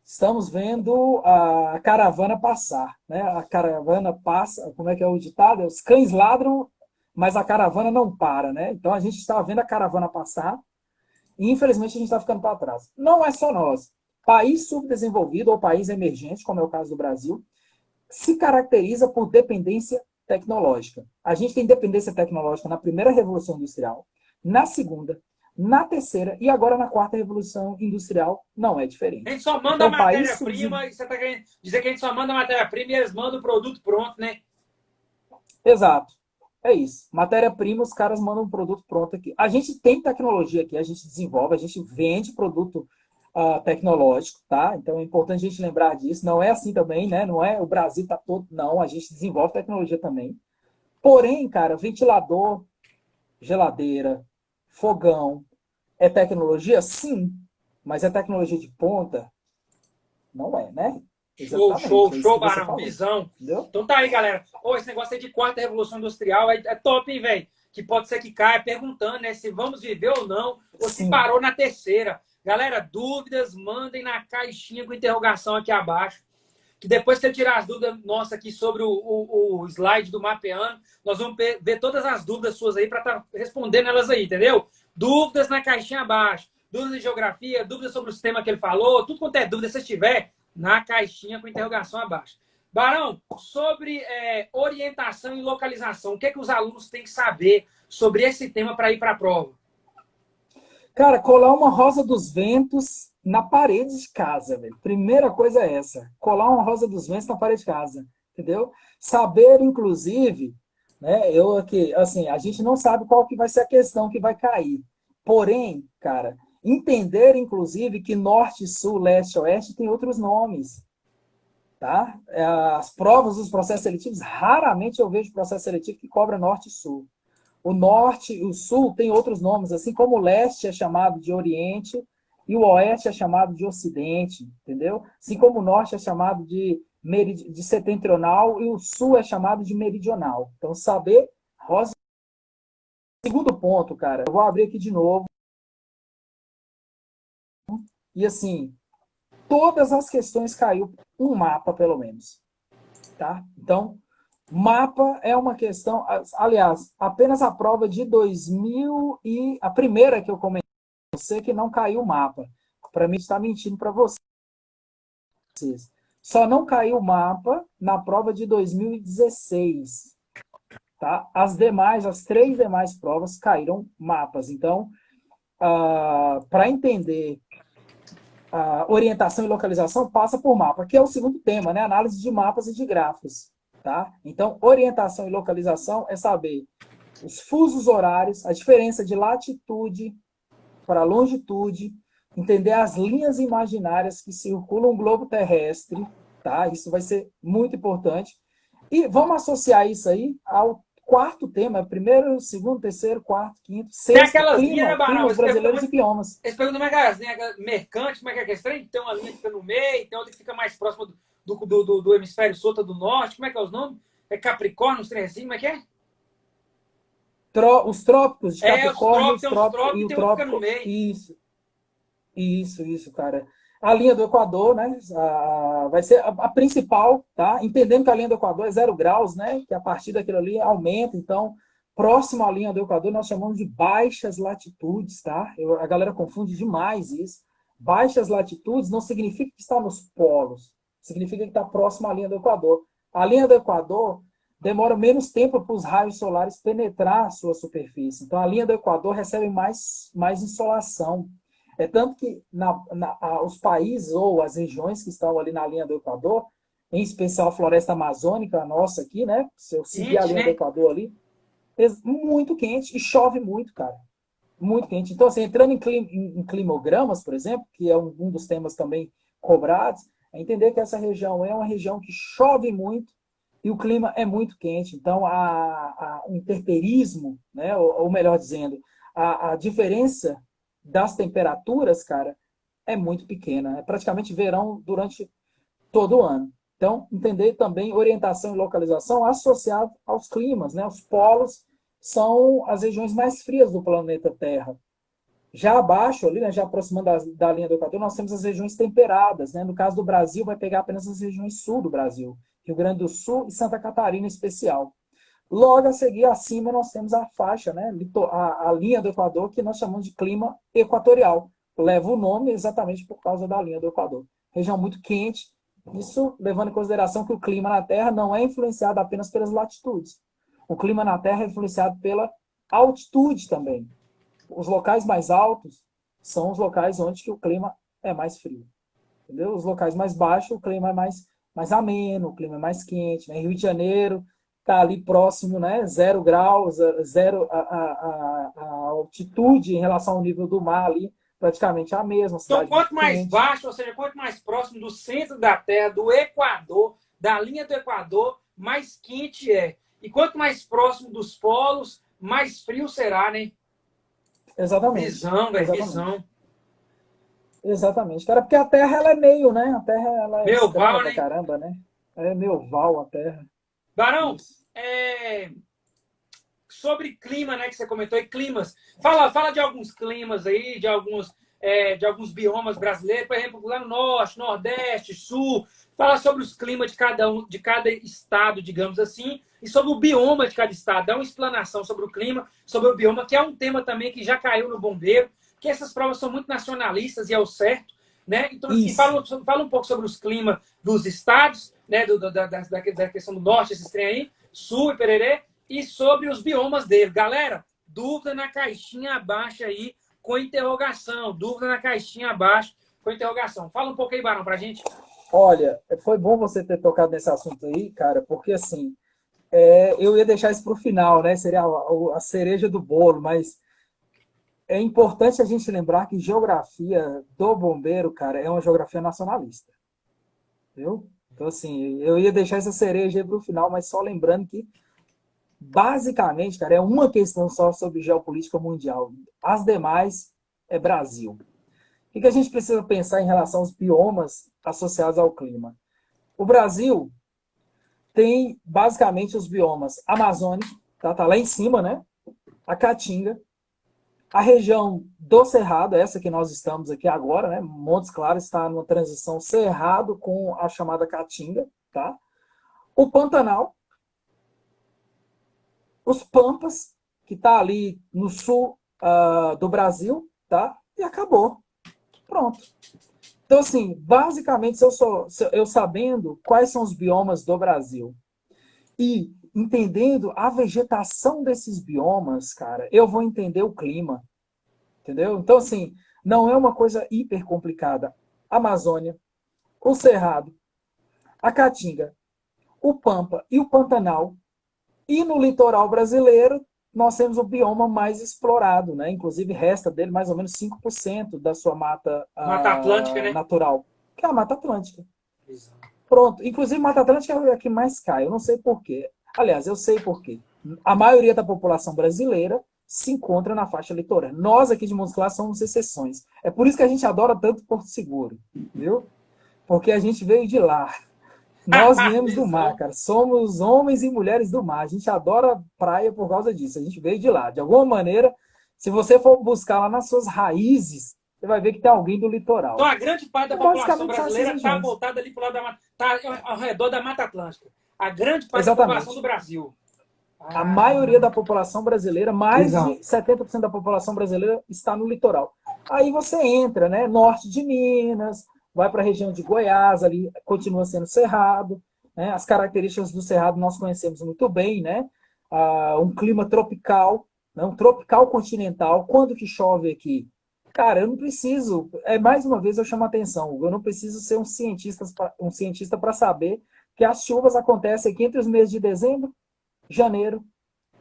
estamos vendo a caravana passar, né? A caravana passa, como é que é o ditado? Os cães ladram, mas a caravana não para, né? Então a gente está vendo a caravana passar e infelizmente a gente está ficando para trás. Não é só nós. País subdesenvolvido ou país emergente, como é o caso do Brasil, se caracteriza por dependência tecnológica. A gente tem dependência tecnológica na primeira revolução industrial, na segunda, na terceira e agora na quarta revolução industrial não é diferente. A gente só manda então, a matéria-prima e você está querendo dizer que a gente só manda a matéria-prima e eles mandam o produto pronto, né? Exato. É isso. Matéria-prima, os caras mandam um produto pronto aqui. A gente tem tecnologia aqui, a gente desenvolve, a gente vende produto tecnológico, tá? Então é importante a gente lembrar disso. Não é assim também, né? Não é o Brasil tá todo... Não, a gente desenvolve tecnologia também. Porém, cara, ventilador, geladeira, fogão, é tecnologia? Sim. Mas é tecnologia de ponta? Não é, né? Show, show, Exatamente. É isso show, que você Barão. falou. Visão. Entendeu? Então tá aí, galera. Ô, esse negócio aí de quarta revolução industrial é top, hein, velho? Que pode ser que caia perguntando, né? Se vamos viver ou não, ou se Sim. parou na terceira. Galera, dúvidas, mandem na caixinha com interrogação aqui abaixo. Que depois que eu tirar as dúvidas nossas aqui sobre o slide do Mapeando, nós vamos ver todas as dúvidas suas aí para estar respondendo elas aí, entendeu? Dúvidas na caixinha abaixo. Dúvidas de geografia, dúvidas sobre os temas que ele falou, tudo quanto é dúvida, se tiver, na caixinha com interrogação abaixo. Barão, sobre orientação e localização, o que é que os alunos têm que saber sobre esse tema para ir para a prova? Cara, colar uma rosa dos ventos na parede de casa, velho. Primeira coisa é essa. Colar uma rosa dos ventos na parede de casa, entendeu? Saber, inclusive, né? Eu aqui, assim, a gente não sabe qual que vai ser a questão que vai cair. Porém, cara, entender, inclusive, que norte, sul, leste, oeste tem outros nomes, tá? As provas dos processos seletivos, raramente eu vejo processo seletivo que cobra norte e sul. O norte e o sul têm outros nomes, assim como o leste é chamado de oriente e o oeste é chamado de ocidente, entendeu? Assim como o norte é chamado de setentrional e o sul é chamado de meridional. Então, saber rosa. Segundo ponto, cara, eu vou abrir aqui de novo. E assim, todas as questões caiu um mapa, pelo menos. Tá? Então, mapa é uma questão. Aliás, apenas a prova de 2000 e a primeira que eu comentei, você que não caiu o mapa. Para mim, está mentindo para vocês. Só não caiu o mapa na prova de 2016. Tá? As três demais provas caíram mapas. Então, para entender orientação e localização, passa por mapa, que é o segundo tema, né? Análise de mapas e de gráficos. Tá? Então, orientação e localização é saber os fusos horários, a diferença de latitude para longitude, entender as linhas imaginárias que circulam o globo terrestre, tá? Isso vai ser muito importante. E vamos associar isso aí ao quarto tema, primeiro, segundo, terceiro, quarto, quinto, Tem sexto, aquelas linhas, né, Barão? climas brasileiros e biomas. Eles perguntam como é que é as linhas mercantes, como é que é esse trem? Tem uma linha que fica no meio, tem outra que fica mais próxima do hemisfério sul, do norte. Como é que é os nomes? É Capricórnio, os trem assim, como é que é? Os trópicos de Capricórnio, Os trópicos e e o tem outro que fica no trópico. meio. Isso, cara. A linha do Equador, né? Vai ser a principal, tá? Entendendo que a linha do Equador é 0 graus, né? Que a partir daquilo ali aumenta. Então, próximo à linha do Equador, nós chamamos de baixas latitudes, tá? A galera confunde demais isso. Baixas latitudes não significa que está nos polos, significa que está próximo à linha do Equador. A linha do Equador demora menos tempo para os raios solares penetrar a sua superfície. Então, a linha do Equador recebe mais insolação. É tanto que os países ou as regiões que estão ali na linha do Equador, em especial a floresta amazônica, a nossa aqui, né? Se eu seguir a linha do Equador ali, é muito quente e chove muito, cara. Muito quente. Então, assim, entrando em climogramas, por exemplo, que é um dos temas também cobrados, é entender que essa região é uma região que chove muito e o clima é muito quente. Então, o interterismo, né? Ou melhor dizendo, a diferença das temperaturas, cara, é muito pequena. É praticamente verão durante todo o ano. Então, entender também orientação e localização associado aos climas, né? Os polos são as regiões mais frias do planeta Terra. Já abaixo, ali, né, já aproximando da linha do Equador, nós temos as regiões temperadas. Né? No caso do Brasil, vai pegar apenas as regiões sul do Brasil. Rio Grande do Sul e Santa Catarina em especial. Logo a seguir, acima, nós temos a faixa, né, a linha do Equador, que nós chamamos de clima equatorial. Leva o nome exatamente por causa da linha do Equador. Região muito quente, isso levando em consideração que o clima na Terra não é influenciado apenas pelas latitudes. O clima na Terra é influenciado pela altitude também. Os locais mais altos são os locais onde que o clima é mais frio. Entendeu? Os locais mais baixos, o clima é mais ameno, o clima é mais quente. Né? Rio de Janeiro está ali próximo, né? 0 graus, a altitude em relação ao nível do mar ali, praticamente a mesma. Então, quanto mais baixo, ou seja, quanto mais próximo do centro da Terra, do Equador, da linha do Equador, mais quente é. E quanto mais próximo dos polos, mais frio será, né? Exatamente. Visão, velho, Exatamente. visão. Exatamente, cara, porque a Terra ela é meio, né? A Terra ela é Meu estranha Val, pra né? caramba, né? É meio oval a Terra. Barão, Isso. sobre clima, né, que você comentou, e climas. Fala de alguns climas aí, de alguns biomas brasileiros, por exemplo, lá no Norte, Nordeste, Sul. Fala sobre os climas de cada estado, digamos assim, e sobre o bioma de cada estado. Dá uma explanação sobre o clima, sobre o bioma, que é um tema também que já caiu no bombeiro, que essas provas são muito nacionalistas e é o certo. Né? Então, assim, Isso. fala um pouco sobre os climas dos estados, né? Da questão do norte, esses trem aí, sul e pererê, e sobre os biomas dele. Galera, dúvida na caixinha abaixo aí, com interrogação. Dúvida na caixinha abaixo, com interrogação. Fala um pouco aí, Barão, pra gente. Olha, foi bom você ter tocado nesse assunto aí, cara, porque assim, eu ia deixar isso para o final, né? Seria a cereja do bolo, mas é importante a gente lembrar que geografia do bombeiro, cara, é uma geografia nacionalista, viu? Então, assim, eu ia deixar essa cereja aí para o final, mas só lembrando que, basicamente, cara, é uma questão só sobre geopolítica mundial. As demais é Brasil. O que a gente precisa pensar em relação aos biomas associados ao clima? O Brasil tem basicamente os biomas amazônico, tá lá em cima, né? A Caatinga, a região do Cerrado, essa que nós estamos aqui agora, né? Montes Claros está numa transição Cerrado com a chamada Caatinga, tá? O Pantanal, os Pampas, que está ali no sul do Brasil, tá? E acabou. Pronto. Então, assim, basicamente, eu sabendo quais são os biomas do Brasil e entendendo a vegetação desses biomas, cara, eu vou entender o clima, entendeu? Então, assim, não é uma coisa hiper complicada. Amazônia, o Cerrado, a Caatinga, o Pampa e o Pantanal. E no litoral brasileiro, nós temos o bioma mais explorado, né? Inclusive, resta dele mais ou menos 5% da sua mata Mata Atlântica, né? natural, que é a Mata Atlântica. Pronto. Inclusive, Mata Atlântica é a que mais cai. Eu não sei por quê. Aliás, eu sei por quê. A maioria da população brasileira se encontra na faixa litorânea. Nós aqui de Montes Claros somos exceções. É por isso que a gente adora tanto Porto Seguro, viu? Porque a gente veio de lá. Nós viemos do mar, Visão. cara. Somos homens e mulheres do mar. A gente adora praia por causa disso. A gente veio de lá. De alguma maneira, se você for buscar lá nas suas raízes, você vai ver que tem alguém do Então, litoral. a grande parte da É população basicamente são essas brasileira está regiões. voltada ali para o lado da mata, está ao redor da Mata Atlântica. A grande parte da população do Exatamente. Brasil. A maioria da população brasileira, mais Visão. de 70% da população brasileira está no litoral. Aí você entra, né? Norte de Minas, vai para a região de Goiás, ali continua sendo cerrado. Né? As características do cerrado nós conhecemos muito bem, né? Um clima tropical, né? Um tropical continental. Quando que chove aqui? Cara, eu não preciso. Mais uma vez eu chamo a atenção. Eu não preciso ser um cientista para saber que as chuvas acontecem aqui entre os meses de dezembro, janeiro,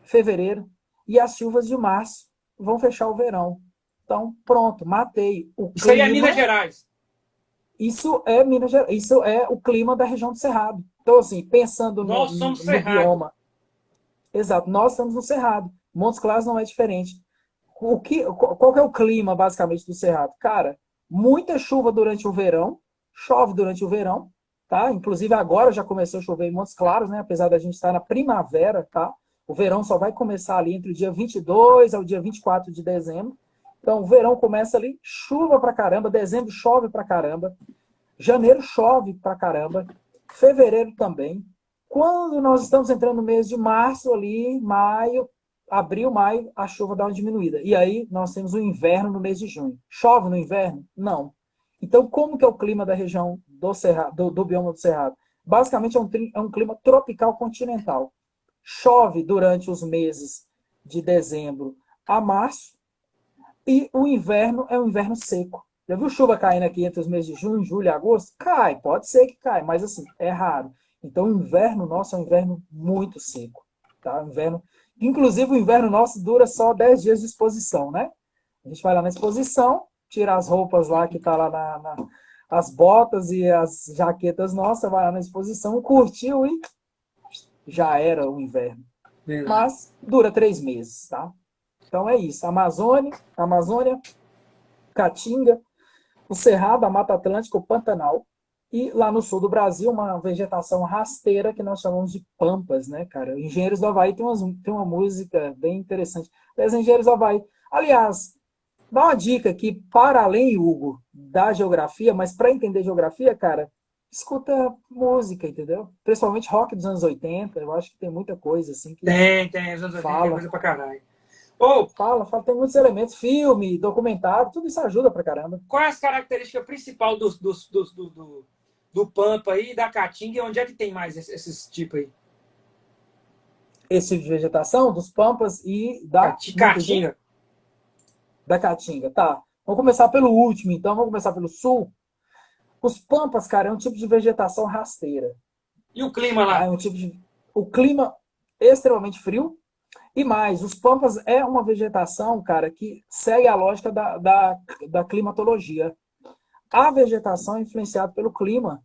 fevereiro, e as chuvas de março vão fechar o verão. Então, pronto, matei. O Isso aí é Minas clima, Gerais. isso é Minas Gerais, isso é o clima da região do Cerrado. Então, assim, pensando no, Nós somos no Cerrado. bioma, exato, nós estamos no Cerrado. Montes Claros não é diferente. Qual que é o clima, basicamente, do Cerrado? Cara, muita chuva durante o verão, chove durante o verão, tá? Inclusive agora já começou a chover em Montes Claros, né? Apesar da gente estar na primavera, tá? O verão só vai começar ali entre o dia 22 ao dia 24 de dezembro. Então, o verão começa ali, chuva pra caramba, dezembro chove pra caramba, janeiro chove pra caramba, fevereiro também. Quando nós estamos entrando no mês de março ali, maio, abril, maio, a chuva dá uma diminuída. E aí nós temos o inverno no mês de junho. Chove no inverno? Não. Então, como que é o clima da região do Cerrado, do bioma do Cerrado? Basicamente é um clima tropical continental. Chove durante os meses de dezembro a março e o inverno é um inverno seco. Já viu chuva caindo aqui entre os meses de junho, julho e agosto? Cai, pode ser que cai, mas assim, é raro. Então o inverno nosso é um inverno muito seco. Tá? Inclusive o inverno nosso dura só 10 dias de exposição, né? A gente vai lá na exposição, tira as roupas lá que tá lá as botas e as jaquetas nossas, vai lá na exposição, curtiu e já era o inverno. Mas dura 3 meses, tá? Então é isso. Amazônia, Caatinga, o Cerrado, a Mata Atlântica, o Pantanal. E lá no sul do Brasil, uma vegetação rasteira que nós chamamos de pampas, né, cara? Engenheiros do Havaí tem uma música bem interessante. Os Engenheiros do Havaí. Aliás, dá uma dica aqui, para além, Hugo, da geografia, mas para entender geografia, cara, escuta música, entendeu? Principalmente rock dos anos 80, eu acho que tem muita coisa assim que Tem. Os anos 80 tem fala. coisa pra caralho. Ô, Fala, tem muitos elementos, filme, documentário, tudo isso ajuda pra caramba. qual é as características principais do Pampa aí, da Caatinga, e onde é que tem mais esses tipos aí? Esse tipo de vegetação, dos pampas e da Caatinga? Da Caatinga, tá. Vamos começar pelo último, então, vamos começar pelo sul. Os pampas, cara, é um tipo de vegetação rasteira. E o clima Tá? lá? O clima extremamente frio. E mais, os pampas é uma vegetação, cara, que segue a lógica da climatologia. A vegetação é influenciada pelo clima.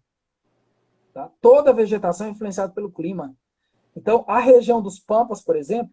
Tá? Toda vegetação é influenciada pelo clima. Então, a região dos pampas, por exemplo,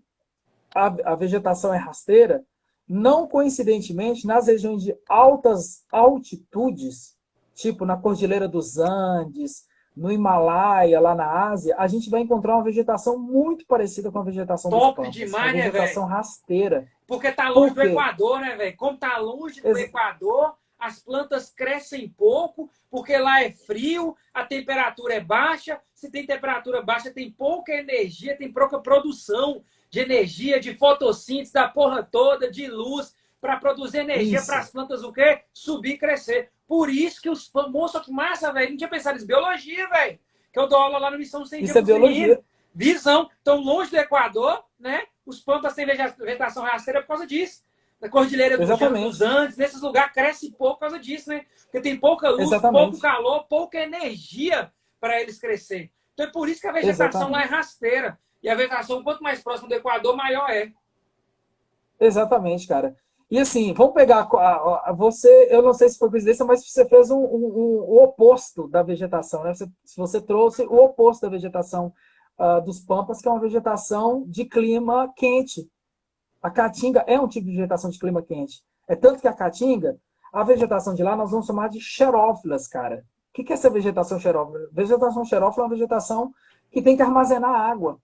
a vegetação é rasteira. Não coincidentemente, nas regiões de altas altitudes, tipo na Cordilheira dos Andes, no Himalaia, lá na Ásia, a gente vai encontrar uma vegetação muito parecida com a vegetação dos Top pampas. demais, Uma né, vegetação velho? rasteira. Porque tá longe Por do quê? Equador, né, velho? Como tá longe do Equador, as plantas crescem pouco, porque lá é frio, a temperatura é baixa. Se tem temperatura baixa, tem pouca energia, tem pouca produção de energia, de fotossíntese, da porra toda, de luz, para produzir energia para as plantas o quê? Subir e crescer. Por isso que os moço, que massa, velho. Não tinha pensado nisso. Biologia, velho. Que eu dou aula lá no Missão Sem Isso é biologia. Visão. Então, longe do Equador, né? Os pampas têm vegetação rasteira por causa disso. Na Cordilheira dos Andes, nesses lugares cresce pouco por causa disso, né? Porque tem pouca luz, pouco calor, pouca energia para eles crescerem. Então é por isso que a vegetação lá é rasteira. E a vegetação, quanto mais próximo do Equador, maior é. Exatamente, cara. E assim, vamos pegar você, eu não sei se foi coincidência, mas você fez o oposto da vegetação, né? Você trouxe o oposto da vegetação dos pampas, que é uma vegetação de clima quente. A caatinga é um tipo de vegetação de clima quente. É tanto que a caatinga, a vegetação de lá, nós vamos chamar de xerófilas, cara. O que é essa vegetação xerófila? Vegetação xerófila é uma vegetação que tem que armazenar água.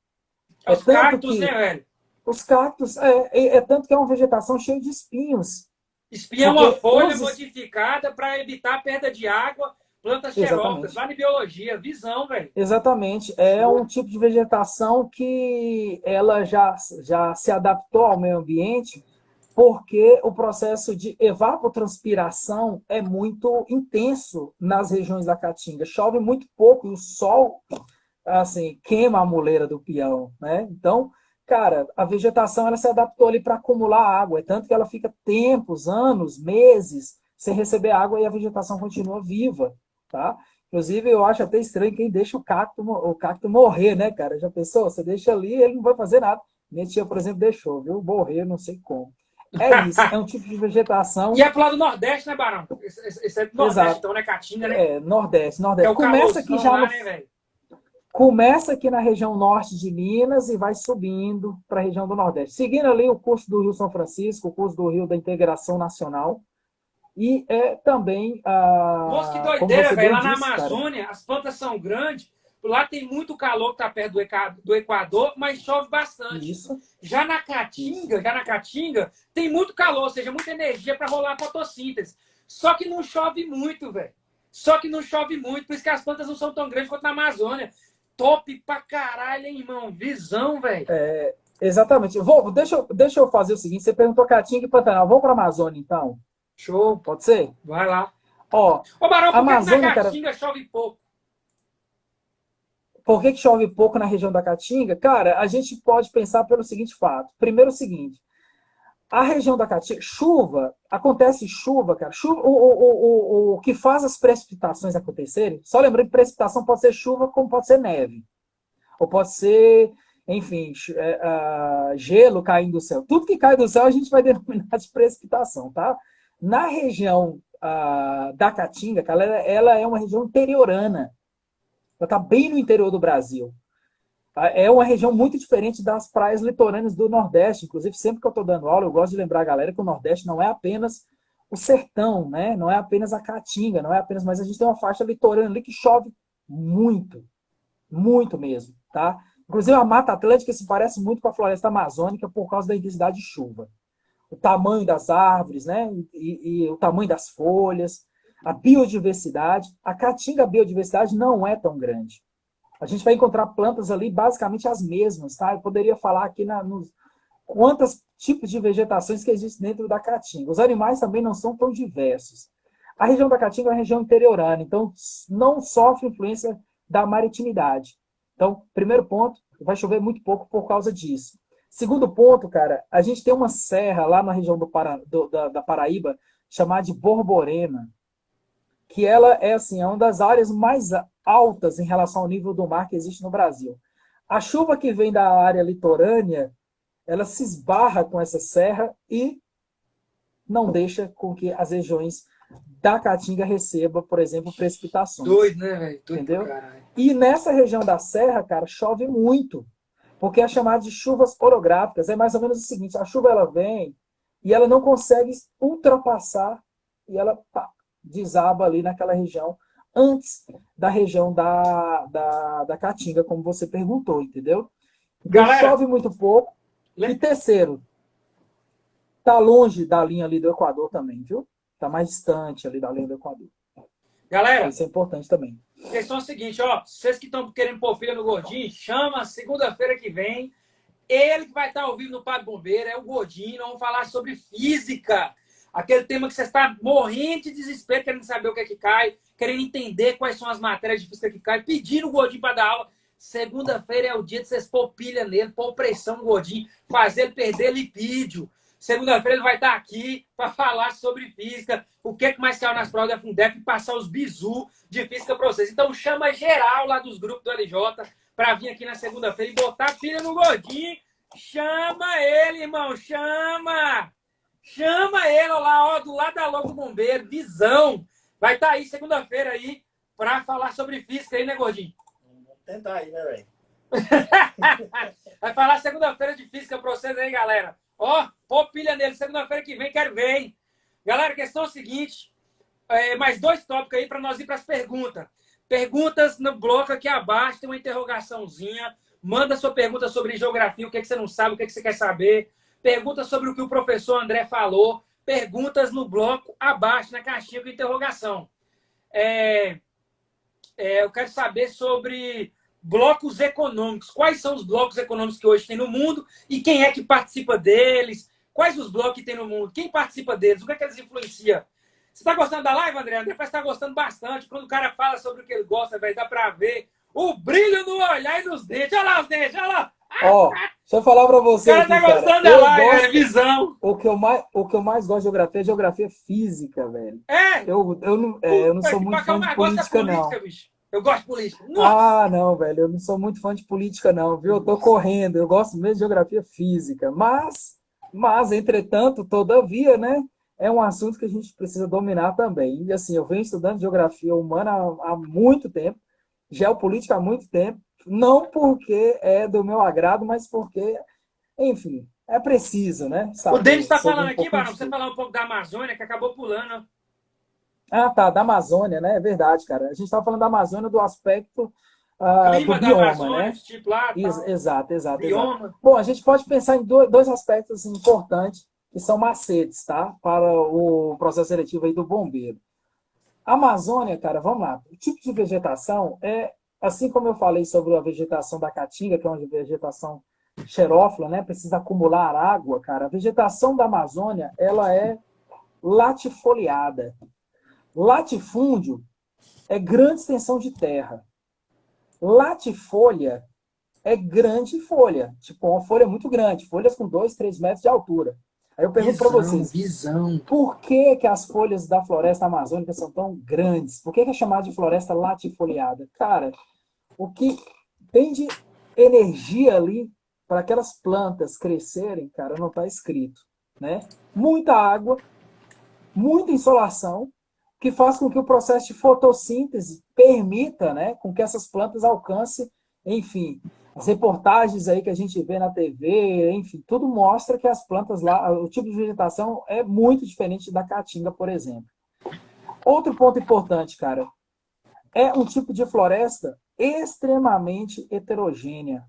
Os cactos, né, velho? Os cactos, é tanto que é uma vegetação cheia de espinhos. Espinho é uma folha modificada para evitar a perda de água, plantas xerófilas, lá em biologia, visão, velho. Exatamente. É um tipo de vegetação que ela já se adaptou ao meio ambiente, porque o processo de evapotranspiração é muito intenso nas regiões da Caatinga. Chove muito pouco e o sol assim, queima a moleira do peão, né? Então, cara, a vegetação ela se adaptou ali para acumular água, é tanto que ela fica tempos, anos, meses sem receber água e a vegetação continua viva, tá? Inclusive, eu acho até estranho quem deixa o cacto morrer, né, cara? Já pensou? Você deixa ali, ele não vai fazer nada. Minha tia, por exemplo, deixou, viu? Morrer, não sei como. É isso, é um tipo de vegetação. E é pro lado do Nordeste, né, Barão? Esse é do Nordeste, exato. Então, né, Caatinga, né? É, Nordeste. É o Começa aqui já lá, né, velho? Começa aqui na região norte de Minas e vai subindo para a região do Nordeste. Seguindo ali o curso do Rio São Francisco, o curso do Rio da Integração Nacional. E também Nossa, que doideira, velho. Lá na Amazônia, cara, as plantas são grandes. Lá tem muito calor que está perto do Equador, mas chove bastante. Isso. Já na Caatinga, tem muito calor, ou seja, muita energia para rolar a fotossíntese. Só que não chove muito, velho. Por isso que as plantas não são tão grandes quanto na Amazônia. Top pra caralho, hein, irmão? Visão, velho. Exatamente. Deixa eu fazer o seguinte: você perguntou Caatinga e Pantanal. Vamos para a Amazônia, então? Show. Pode ser? Vai lá. Ó, Barão, por que na Caatinga chove pouco? Por que chove pouco na região da Caatinga? Cara, a gente pode pensar pelo seguinte fato. Primeiro, o seguinte: a região da Caatinga, acontece chuva, cara. O que faz as precipitações acontecerem, só lembrando que precipitação pode ser chuva, como pode ser neve. Ou pode ser, enfim, gelo caindo do céu. Tudo que cai do céu a gente vai denominar de precipitação, tá? Na região da Caatinga, cara, ela é uma região interiorana. Ela está bem no interior do Brasil. É uma região muito diferente das praias litorâneas do Nordeste. Inclusive, sempre que eu estou dando aula, eu gosto de lembrar a galera que o Nordeste não é apenas o sertão, né? Não é apenas a Caatinga, não é apenas, mas a gente tem uma faixa litorânea ali que chove muito, muito mesmo, tá? Inclusive, a Mata Atlântica se parece muito com a floresta amazônica por causa da intensidade de chuva. O tamanho das árvores, né? E o tamanho das folhas, a biodiversidade. A Caatinga, a biodiversidade não é tão grande. A gente vai encontrar plantas ali basicamente as mesmas, tá? Eu poderia falar aqui nos quantos tipos de vegetações que existem dentro da Caatinga. Os animais também não são tão diversos. A região da Caatinga é uma região interiorana, então não sofre influência da maritimidade. Então, primeiro ponto, vai chover muito pouco por causa disso. Segundo ponto, cara, a gente tem uma serra lá na região da Paraíba, chamada de Borborema, que ela é, assim, é uma das áreas mais altas em relação ao nível do mar que existe no Brasil. A chuva que vem da área litorânea, ela se esbarra com essa serra e não deixa com que as regiões da Caatinga recebam, por exemplo, precipitações. Doido, né, velho? Entendeu? E nessa região da serra, cara, chove muito. Porque é chamado de chuvas orográficas. É mais ou menos o seguinte, a chuva ela vem e ela não consegue ultrapassar e ela desaba ali naquela região antes da região da Caatinga, como você perguntou, entendeu? Então, galera, chove muito pouco. E terceiro, tá longe da linha ali do Equador também, viu? Tá mais distante ali da linha do Equador. Galera, isso é importante também. A questão é a seguinte, ó, vocês que estão querendo pôr filha no Gordinho, chama segunda-feira que vem. Ele que vai estar ao vivo no Papo Bombeiro, é o Gordinho. Nós vamos falar sobre física. Aquele tema que você está morrendo de desespero, querendo saber o que é que cai, querendo entender quais são as matérias de física que cai, pedindo o Gordinho para dar aula. Segunda-feira é o dia de vocês pôr pilha nele, pôr pressão no Gordinho, fazer ele perder lipídio. Segunda-feira ele vai estar aqui para falar sobre física, o que mais caiu nas provas da Fundep e passar os bizu de física para vocês. Então chama geral lá dos grupos do LJ para vir aqui na segunda-feira e botar pilha no Gordinho. Chama ele, irmão, chama! Chama ele lá, ó, do lado da logo do bombeiro, visão. Vai estar aí segunda-feira aí para falar sobre física aí, né, Gordinho? Vamos tentar aí, né, velho? Vai falar segunda-feira de física para vocês aí, galera. Ó, pô, pilha nele. Segunda-feira que vem, quero ver, hein? Galera, a questão é o seguinte. Mais 2 tópicos aí para nós ir para as perguntas. Perguntas no bloco aqui abaixo. Tem uma interrogaçãozinha. Manda sua pergunta sobre geografia. O que, é que você não sabe, o que, é que você quer saber. Pergunta sobre o que o professor André falou. Perguntas no bloco abaixo, na caixinha com interrogação. Eu quero saber sobre blocos econômicos. Quais são os blocos econômicos que hoje tem no mundo e quem é que participa deles? Quais os blocos que tem no mundo? Quem participa deles? O que é que eles influenciam? Você está gostando da live, André? André parece que está gostando bastante. Quando o cara fala sobre o que ele gosta, vai dar para ver o brilho no olhar e nos dentes. Olha lá os dentes, olha lá. Ó, deixa eu falar para você. O cara tá gostando da live, é visão. O que eu mais gosto de geografia é geografia física, velho. Eu não sou muito fã de política, não. Bicho. Eu gosto de política. Nossa. Não, velho. Eu não sou muito fã de política, não, viu? Eu tô correndo. Eu gosto mesmo de geografia física. Mas, entretanto, todavia, né? É um assunto que a gente precisa dominar também. E, assim, eu venho estudando geografia humana há muito tempo. Geopolítica há muito tempo. Não porque é do meu agrado, mas porque, enfim, é preciso, né? O Denis está falando aqui, Barão, você falar um pouco da Amazônia, que acabou pulando. Ah, tá, da Amazônia, né? É verdade, cara. A gente estava falando da Amazônia do aspecto clima do bioma, da Amazônia, né? tipo lá, Exato. Bioma. Bom, a gente pode pensar em dois aspectos importantes que são macetes, tá? Para o processo seletivo aí do bombeiro. A Amazônia, cara, vamos lá. O tipo de vegetação é, assim como eu falei sobre a vegetação da Caatinga, que é uma vegetação xerófila, né? Precisa acumular água, cara. A vegetação da Amazônia, ela é latifoliada. Latifúndio é grande extensão de terra. Latifolha é grande folha. Tipo, uma folha muito grande. Folhas com 2, 3 metros de altura. Aí eu pergunto para vocês, por que as folhas da floresta amazônica são tão grandes? Por que é chamada de floresta latifoliada? Cara, o que tem de energia ali para aquelas plantas crescerem, cara, não está escrito, né? Muita água, muita insolação, que faz com que o processo de fotossíntese permita, né, com que essas plantas alcancem, enfim, As reportagens aí que a gente vê na TV, enfim, tudo mostra que as plantas lá, o tipo de vegetação é muito diferente da caatinga, por exemplo. Outro ponto importante, cara, é um tipo de floresta extremamente heterogênea.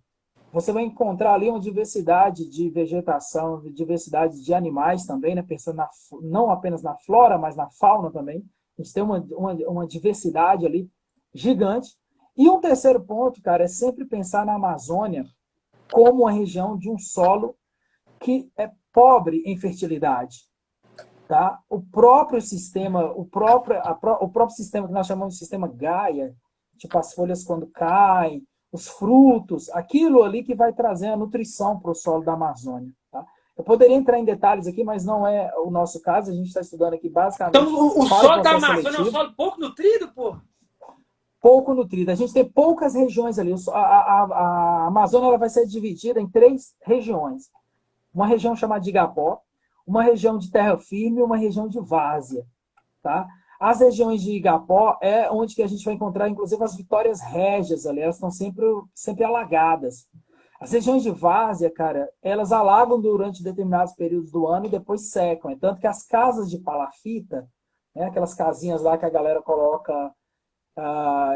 Você vai encontrar ali uma diversidade de vegetação, diversidade de animais também, né? Pensando não apenas na flora, mas na fauna também. A gente tem uma diversidade ali gigante. E um terceiro ponto, cara, é sempre pensar na Amazônia como uma região de um solo que é pobre em fertilidade. Tá? O próprio sistema, o próprio sistema que nós chamamos de sistema Gaia, tipo as folhas quando caem, os frutos, aquilo ali que vai trazer a nutrição para o solo da Amazônia. Tá? Eu poderia entrar em detalhes aqui, mas não é o nosso caso, a gente está estudando aqui basicamente. Então, o solo da Amazônia é um solo pouco nutrido, pô? Pouco nutrido. A gente tem poucas regiões ali. A Amazônia ela vai ser dividida em 3 regiões. Uma região chamada de Igapó, uma região de terra firme e uma região de várzea. Tá? As regiões de Igapó é onde que a gente vai encontrar, inclusive, as vitórias régias ali. Elas estão sempre alagadas. As regiões de várzea, cara, elas alagam durante determinados períodos do ano e depois secam. É tanto que as casas de palafita, né, aquelas casinhas lá que a galera coloca,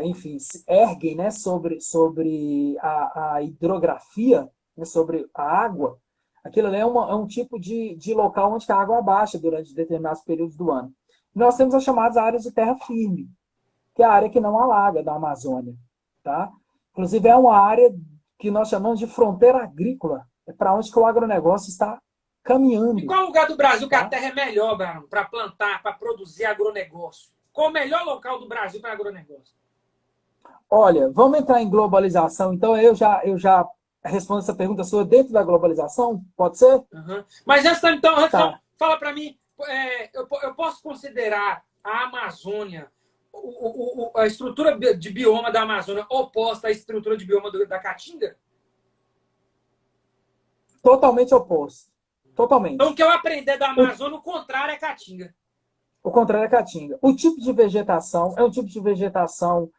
enfim, se erguem, né, sobre a hidrografia, né, sobre a água, aquilo ali é um tipo de local onde a água abaixa durante determinados períodos do ano. Nós temos as chamadas áreas de terra firme, que é a área que não alaga da Amazônia. Tá? Inclusive, é uma área que nós chamamos de fronteira agrícola. É para onde que o agronegócio está caminhando. E qual lugar do Brasil que a terra é melhor, para plantar, para produzir agronegócio? Qual o melhor local do Brasil para agronegócio? Olha, vamos entrar em globalização. Então, eu já respondo essa pergunta sua dentro da globalização? Pode ser? Uhum. Mas então, Tá. fala para mim, eu posso considerar a Amazônia, a estrutura de bioma da Amazônia oposta à estrutura de bioma da Caatinga? Totalmente oposto. Totalmente. Então, o que eu aprender da Amazônia, o contrário é Caatinga. O contrário é Caatinga. O tipo de vegetação é um tipo de vegetação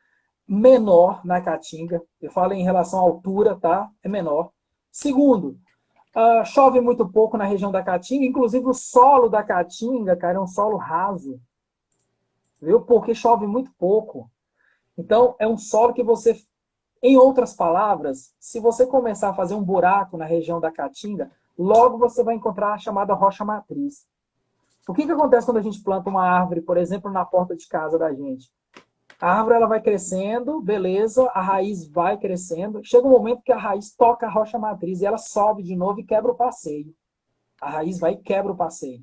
menor na Caatinga. Eu falo em relação à altura, tá? É menor. Segundo, chove muito pouco na região da Caatinga. Inclusive, o solo da Caatinga, cara, é um solo raso. Viu? Porque chove muito pouco. Então, é um solo que você... Em outras palavras, se você começar a fazer um buraco na região da Caatinga, logo você vai encontrar a chamada rocha matriz. O que acontece quando a gente planta uma árvore, por exemplo, na porta de casa da gente? A árvore ela vai crescendo, beleza, a raiz vai crescendo. Chega um momento que a raiz toca a rocha matriz e ela sobe de novo e quebra o passeio. A raiz vai e quebra o passeio.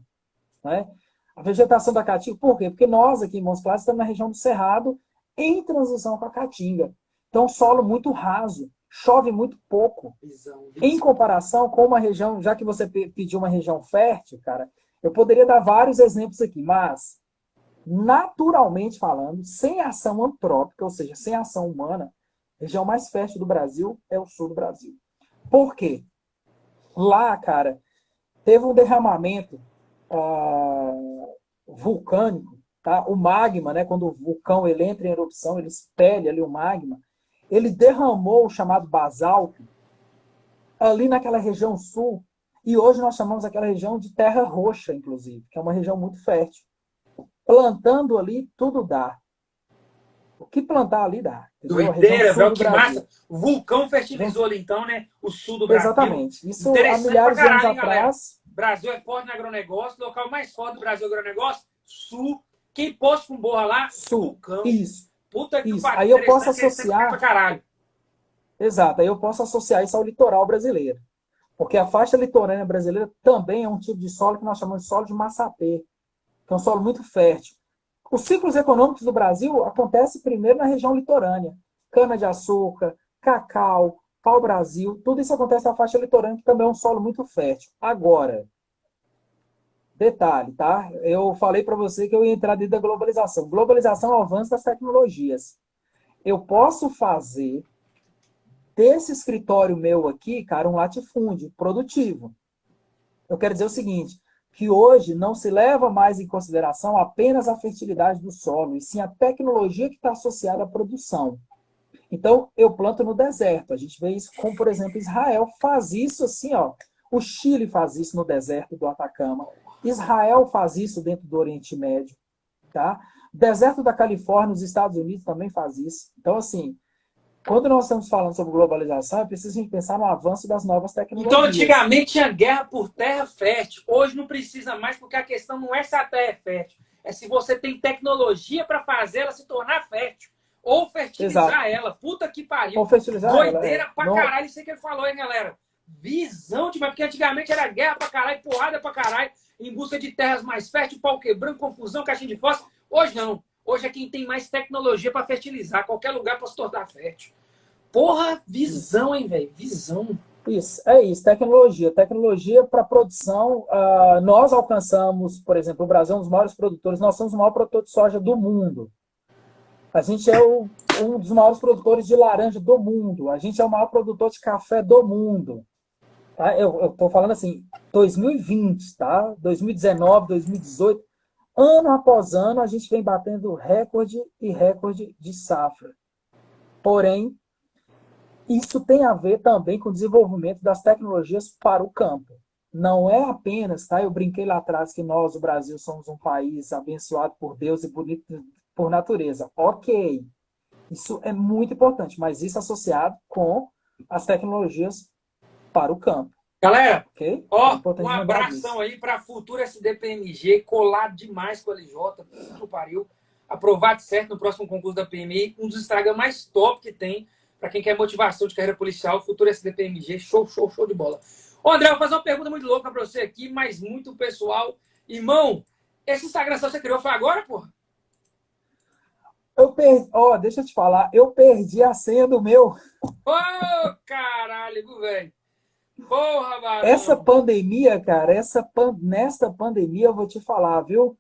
Né? A vegetação da Caatinga, por quê? Porque nós aqui em Montes Claros estamos na região do Cerrado, em transição com a Caatinga. Então, solo muito raso, chove muito pouco. Em comparação com uma região, já que você pediu uma região fértil, cara, eu poderia dar vários exemplos aqui, mas, naturalmente falando, sem ação antrópica, ou seja, sem ação humana, a região mais fértil do Brasil é o sul do Brasil. Por quê? Lá, cara, teve um derramamento vulcânico, tá? O magma, né, quando o vulcão ele entra em erupção, ele expele ali o magma, ele derramou o chamado basalto ali naquela região sul, e hoje nós chamamos aquela região de terra roxa, inclusive, que é uma região muito fértil. Plantando ali, tudo dá. O que plantar ali dá. Doideira, velho, que massa. O vulcão fertilizou ali então, né? O sul do Brasil. Exatamente. Isso há milhares de anos atrás. Brasil é forte no agronegócio, local mais forte do Brasil é agronegócio, sul. Quem posta com borra lá? Sul. Vulcão. Isso. Puta que isso. pariu. Aí eu posso associar. Pra caralho. Exato. Aí eu posso associar isso ao litoral brasileiro. Porque a faixa litorânea brasileira também é um tipo de solo que nós chamamos de solo de massapê, que é um solo muito fértil. Os ciclos econômicos do Brasil acontecem primeiro na região litorânea. Cana-de-açúcar, cacau, pau-brasil, tudo isso acontece na faixa litorânea, que também é um solo muito fértil. Agora, detalhe, tá? Eu falei para você que eu ia entrar dentro da globalização. Globalização é o avanço das tecnologias. Eu posso fazer desse escritório meu aqui, cara, um latifúndio produtivo. Eu quero dizer o seguinte, que hoje não se leva mais em consideração apenas a fertilidade do solo, e sim a tecnologia que está associada à produção. Então, eu planto no deserto. A gente vê isso como, por exemplo, Israel faz isso assim, ó. O Chile faz isso no deserto do Atacama. Israel faz isso dentro do Oriente Médio, tá? O deserto da Califórnia, os Estados Unidos também faz isso. Então, assim, quando nós estamos falando sobre globalização, é preciso a gente pensar no avanço das novas tecnologias. Então, antigamente tinha guerra por terra fértil. Hoje não precisa mais, porque a questão não é se a terra é fértil. É se você tem tecnologia para fazer ela se tornar fértil. Ou fertilizar Exato. ela. Puta que pariu. Ou fertilizar Doideira ela, pra não... caralho. Isso aí que ele falou, hein, galera? Visão demais. Porque antigamente era guerra pra caralho, porrada pra caralho, em busca de terras mais férteis, pau quebrando, confusão, caixinha de fósforo. Hoje não. Hoje é quem tem mais tecnologia para fertilizar. Qualquer lugar para se tornar fértil. Porra, visão, hein, velho? Visão. Isso, é isso, tecnologia. Tecnologia para produção. Nós alcançamos, por exemplo, o Brasil é um dos maiores produtores, nós somos o maior produtor de soja do mundo. A gente é um dos maiores produtores de laranja do mundo. A gente é o maior produtor de café do mundo. Tá? Eu estou falando assim, 2020, tá? 2019, 2018, ano após ano, a gente vem batendo recorde e recorde de safra. Porém, isso tem a ver também com o desenvolvimento das tecnologias para o campo. Não é apenas, tá? Eu brinquei lá atrás que nós, o Brasil, somos um país abençoado por Deus e bonito por natureza. Ok, isso é muito importante, mas isso associado com as tecnologias para o campo. Galera, Okay? ó, É um abração aí para a futura SDPMG, colado demais com a LJ, puta que pariu. Aprovado certo no próximo concurso da PMI, um dos Instagram mais top que tem. Para quem quer motivação de carreira policial, futuro SDPMG, show de bola. Ô, André, eu vou fazer uma pergunta muito louca para você aqui, mas muito pessoal. Irmão, esse Instagram só você criou foi agora, porra? Deixa eu te falar, eu perdi a senha do meu. Ô, caralho, velho. Porra, barão. Essa pandemia, cara, nesta pandemia eu vou te falar, viu?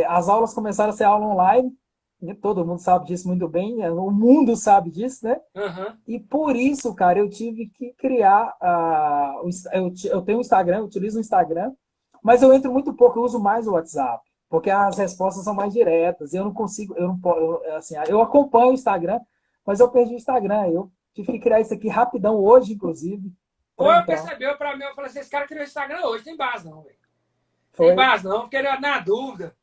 As aulas começaram a ser aula online, né? Todo mundo sabe disso muito bem, o mundo sabe disso, né? Uhum. E por isso, cara, eu tive que criar. Eu tenho um Instagram, eu utilizo o Instagram, mas eu entro muito pouco, eu uso mais o WhatsApp, porque as respostas são mais diretas. Eu não consigo, assim, eu acompanho o Instagram, mas eu perdi o Instagram. Eu tive que criar isso aqui rapidão hoje, inclusive. Ou eu percebeu para mim, eu falei assim, esse cara criou o Instagram hoje, tem base não, velho. Tem base não, porque ele na dúvida.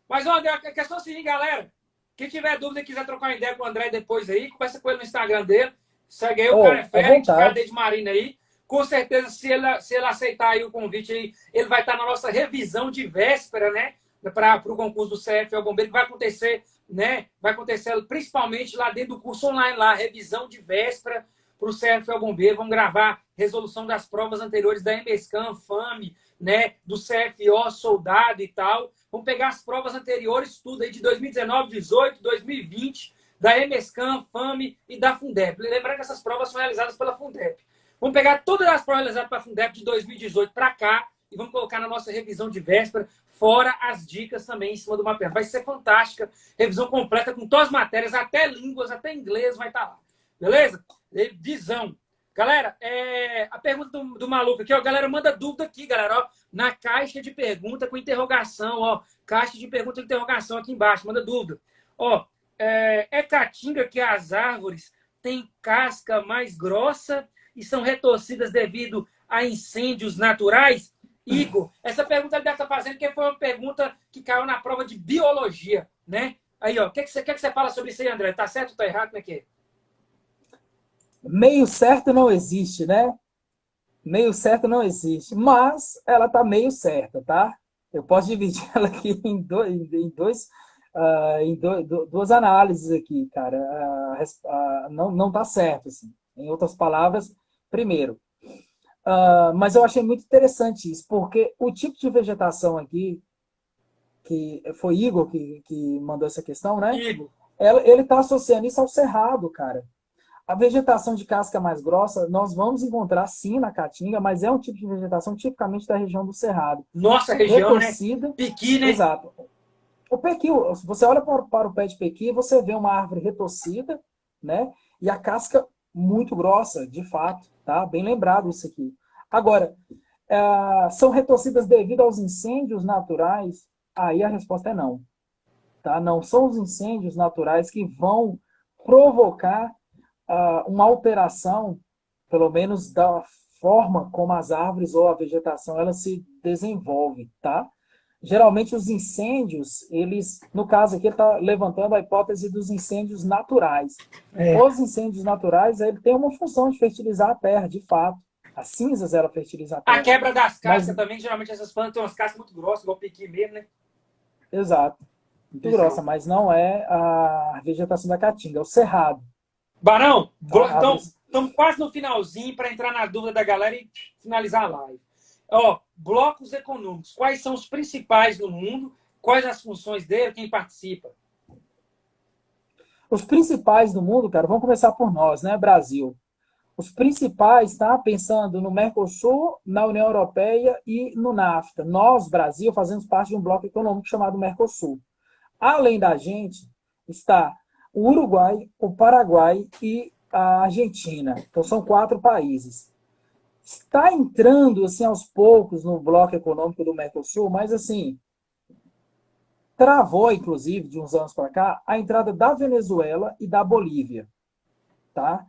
Mas, André, a questão é a seguinte, galera. Quem tiver dúvida e quiser trocar uma ideia com o André depois aí, conversa com ele no Instagram dele. Segue aí, o cara é fera, indicado de Marina aí. Com certeza, se ele aceitar aí o convite aí, ele vai estar na nossa revisão de véspera, né? Para o concurso do CFO Bombeiro, que vai acontecer, né? Vai acontecer principalmente lá dentro do curso online, lá, revisão de véspera para o CFO Bombeiro. Vamos gravar resolução das provas anteriores da MSCAM, FAME, né? Do CFO, soldado e tal. Vamos pegar as provas anteriores, tudo aí de 2019, 18, 2020, da MSCAM, FAME e da Fundep. Lembrando que essas provas são realizadas pela Fundep. Vamos pegar todas as provas realizadas pela Fundep de 2018 para cá e vamos colocar na nossa revisão de véspera, fora as dicas também em cima do mapeamento. Vai ser fantástica. Revisão completa com todas as matérias, até línguas, até inglês vai estar lá. Beleza? Visão. Galera, a pergunta do maluco aqui, ó. Galera, manda dúvida aqui, galera, ó. Na caixa de pergunta com interrogação, ó. Caixa de pergunta com interrogação aqui embaixo, manda dúvida. Ó, caatinga que as árvores têm casca mais grossa e são retorcidas devido a incêndios naturais? Igor, essa pergunta ele deve estar fazendo porque foi uma pergunta que caiu na prova de biologia, né? Aí, ó, o que você fala sobre isso aí, André? Tá certo ou tá errado? Como é que é? Meio certo não existe, né? Meio certo não existe, mas ela tá meio certa, tá? Eu posso dividir ela aqui em duas análises aqui, cara. Não tá certo, assim. Em outras palavras, primeiro, mas eu achei muito interessante isso, porque o tipo de vegetação aqui, que foi Igor que mandou essa questão, né? Igor. Ele está associando isso ao cerrado, cara. A vegetação de casca mais grossa, nós vamos encontrar sim na Caatinga, mas é um tipo de vegetação tipicamente da região do cerrado. Nossa região, retorcida, né? Pequi, né? Exato. O pequi, você olha para o pé de pequi, você vê uma árvore retorcida, né? E a casca muito grossa, de fato, tá? Bem lembrado isso aqui. Agora, são retorcidas devido aos incêndios naturais? Aí a resposta é não. Tá? Não são os incêndios naturais que vão provocar uma alteração, pelo menos da forma como as árvores ou a vegetação ela se desenvolve, tá? Geralmente os incêndios, eles, no caso aqui, ele está levantando a hipótese dos incêndios naturais. Os incêndios naturais, ele tem uma função de fertilizar a terra, de fato. As cinzas, ela fertiliza a terra. A quebra das cascas Mas, também, geralmente essas plantas têm umas cascas muito grossas, igual o piqui mesmo, né? exato. Muito grossa, mas não é a vegetação da caatinga, é o cerrado. Barão, Tá? então, estamos quase no finalzinho para entrar na dúvida da galera e finalizar a live. Ó, blocos econômicos, quais são os principais no mundo? Quais as funções dele? Quem participa? Os principais do mundo, cara, vamos começar por nós, né, Brasil. Os principais, tá? Pensando no Mercosul, na União Europeia e no NAFTA. Nós, Brasil, fazemos parte de um bloco econômico chamado Mercosul. Além da gente, está o Uruguai, o Paraguai e a Argentina. Então, são 4 países. Está entrando, assim, aos poucos no bloco econômico do Mercosul, mas, assim, travou, inclusive, de uns anos para cá, a entrada da Venezuela e da Bolívia, tá?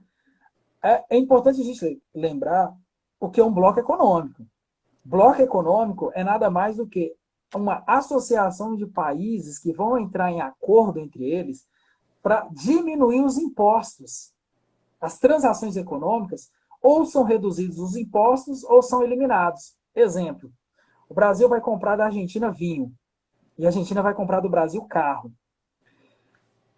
É importante a gente lembrar o que é um bloco econômico. Bloco econômico é nada mais do que uma associação de países que vão entrar em acordo entre eles para diminuir os impostos. As transações econômicas ou são reduzidos os impostos ou são eliminados. Exemplo, o Brasil vai comprar da Argentina vinho e a Argentina vai comprar do Brasil carro.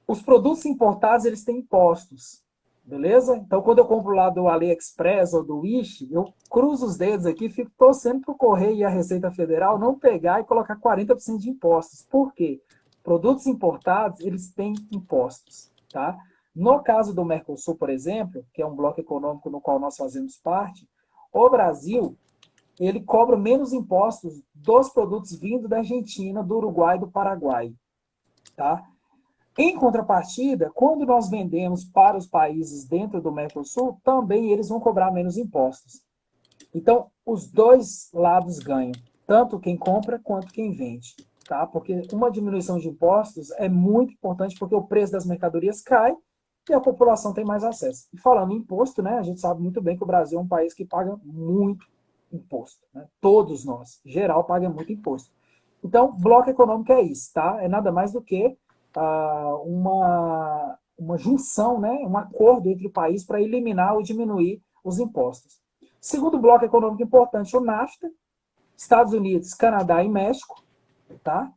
Os produtos importados, eles têm impostos. Beleza? Então, quando eu compro lá do AliExpress ou do Wish, eu cruzo os dedos aqui e fico torcendo para o Correio e a Receita Federal não pegar e colocar 40% de impostos. Por quê? Produtos importados, eles têm impostos, tá? No caso do Mercosul, por exemplo, que é um bloco econômico no qual nós fazemos parte, o Brasil, ele cobra menos impostos dos produtos vindo da Argentina, do Uruguai e do Paraguai, tá? Em contrapartida, quando nós vendemos para os países dentro do Mercosul, também eles vão cobrar menos impostos. Então, os dois lados ganham, tanto quem compra quanto quem vende, tá? Porque uma diminuição de impostos é muito importante porque o preço das mercadorias cai e a população tem mais acesso. E falando em imposto, né, a gente sabe muito bem que o Brasil é um país que paga muito imposto, né? Todos nós, geral, paga muito imposto. Então, bloco econômico é isso, tá? É nada mais do que uma junção, né, um acordo entre o país para eliminar ou diminuir os impostos. Segundo bloco econômico importante, o NAFTA, Estados Unidos, Canadá e México, tá?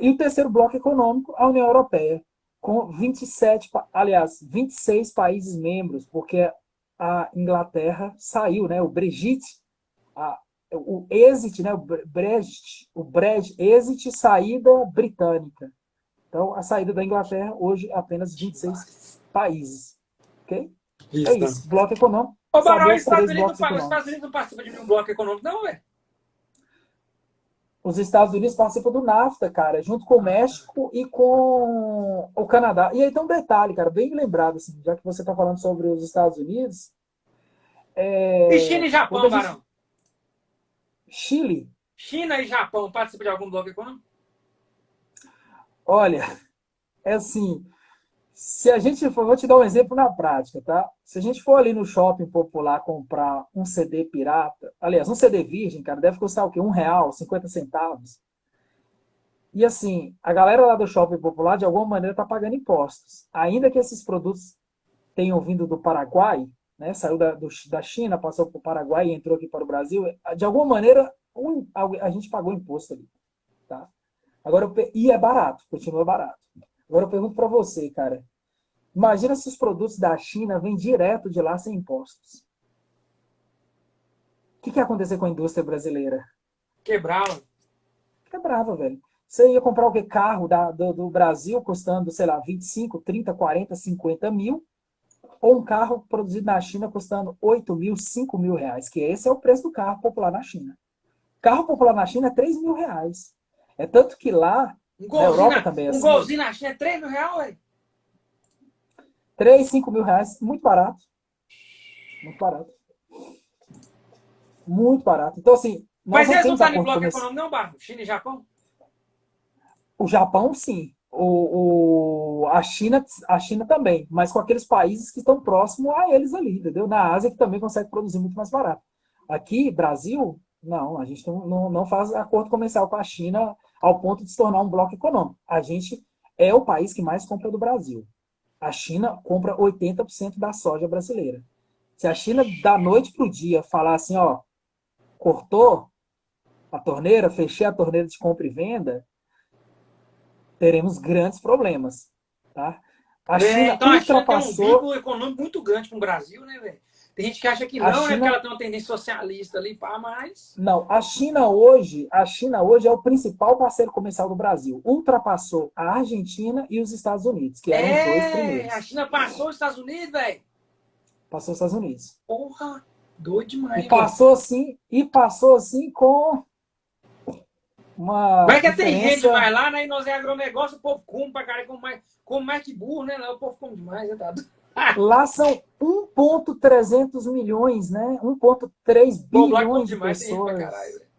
E o terceiro bloco econômico, a União Europeia, com 26 países membros, porque a Inglaterra saiu, né, o Brexit, o exit, né, o Brexit, saída britânica. Então, a saída da Inglaterra, hoje, é apenas 26 países. Ok? Isso, é isso. Bloco econômico. Ô, Barão, os Estados Estados Unidos não participam de nenhum bloco econômico, não, velho? Os Estados Unidos participam do NAFTA, cara, junto com o México e com o Canadá. E aí tem um detalhe, cara, bem lembrado, assim, já que você está falando sobre os Estados Unidos. E China e Japão, Barão? Chile? China e Japão participam de algum bloco econômico? Olha, é assim, se a gente for, vou te dar um exemplo na prática, tá? Se a gente for ali no shopping popular comprar um CD pirata, aliás, um CD virgem, cara, deve custar o quê? R$1, 50 centavos. E assim, a galera lá do shopping popular, de alguma maneira, tá pagando impostos. Ainda que esses produtos tenham vindo do Paraguai, né? Saiu da China, passou para o Paraguai e entrou aqui para o Brasil, de alguma maneira, a gente pagou imposto ali, tá? Agora, e é barato, continua barato. Agora eu pergunto para você, cara. Imagina se os produtos da China vêm direto de lá sem impostos. O que ia acontecer com a indústria brasileira? Quebrava. Quebrava, velho. Você ia comprar o quê? Carro do Brasil custando, sei lá, 25, 30, 40, 50 mil, ou um carro produzido na China custando 8 mil, 5 mil reais, que esse é o preço do carro popular na China. Carro popular na China é 3 mil reais. É tanto que lá, na Europa também é assim. Um golzinho na China é 3 mil reais, velho? 3, 5 mil reais, muito barato. Muito barato. Muito barato. Então, assim, mas eles não estão em bloco econômico, não, Barro? China e Japão? O Japão, sim. a China também, mas com aqueles países que estão próximos a eles ali, entendeu? Na Ásia, que também consegue produzir muito mais barato. Aqui, Brasil, não, a gente não faz acordo comercial com a China ao ponto de se tornar um bloco econômico. A gente é o país que mais compra do Brasil. A China compra 80% da soja brasileira. Se a China, da noite para o dia, falar assim, ó, cortou a torneira, fechei a torneira de compra e venda, teremos grandes problemas, tá? A China Então a China tem um ultrapassou vínculo econômico muito grande com o Brasil, né, velho? Tem gente que acha que a não, né? Porque China. ela tem uma tendência socialista ali, pá, mas. Não, a China hoje é o principal parceiro comercial do Brasil. Ultrapassou a Argentina e os Estados Unidos, que eram os dois A primeiros. China passou os Estados Unidos, velho. Passou os Estados Unidos. Porra, doido E demais, velho. passou assim com uma Vai que tem gente diferença. demais lá, né? E nós é agronegócio, o povo come pra caralho, come mais que burro, né? Lá o povo come demais, né? Tá? Lá são 1,3 milhões, né? 1,3 O povo lá come bilhões de demais, tem gente pra caralho, pessoas. velho.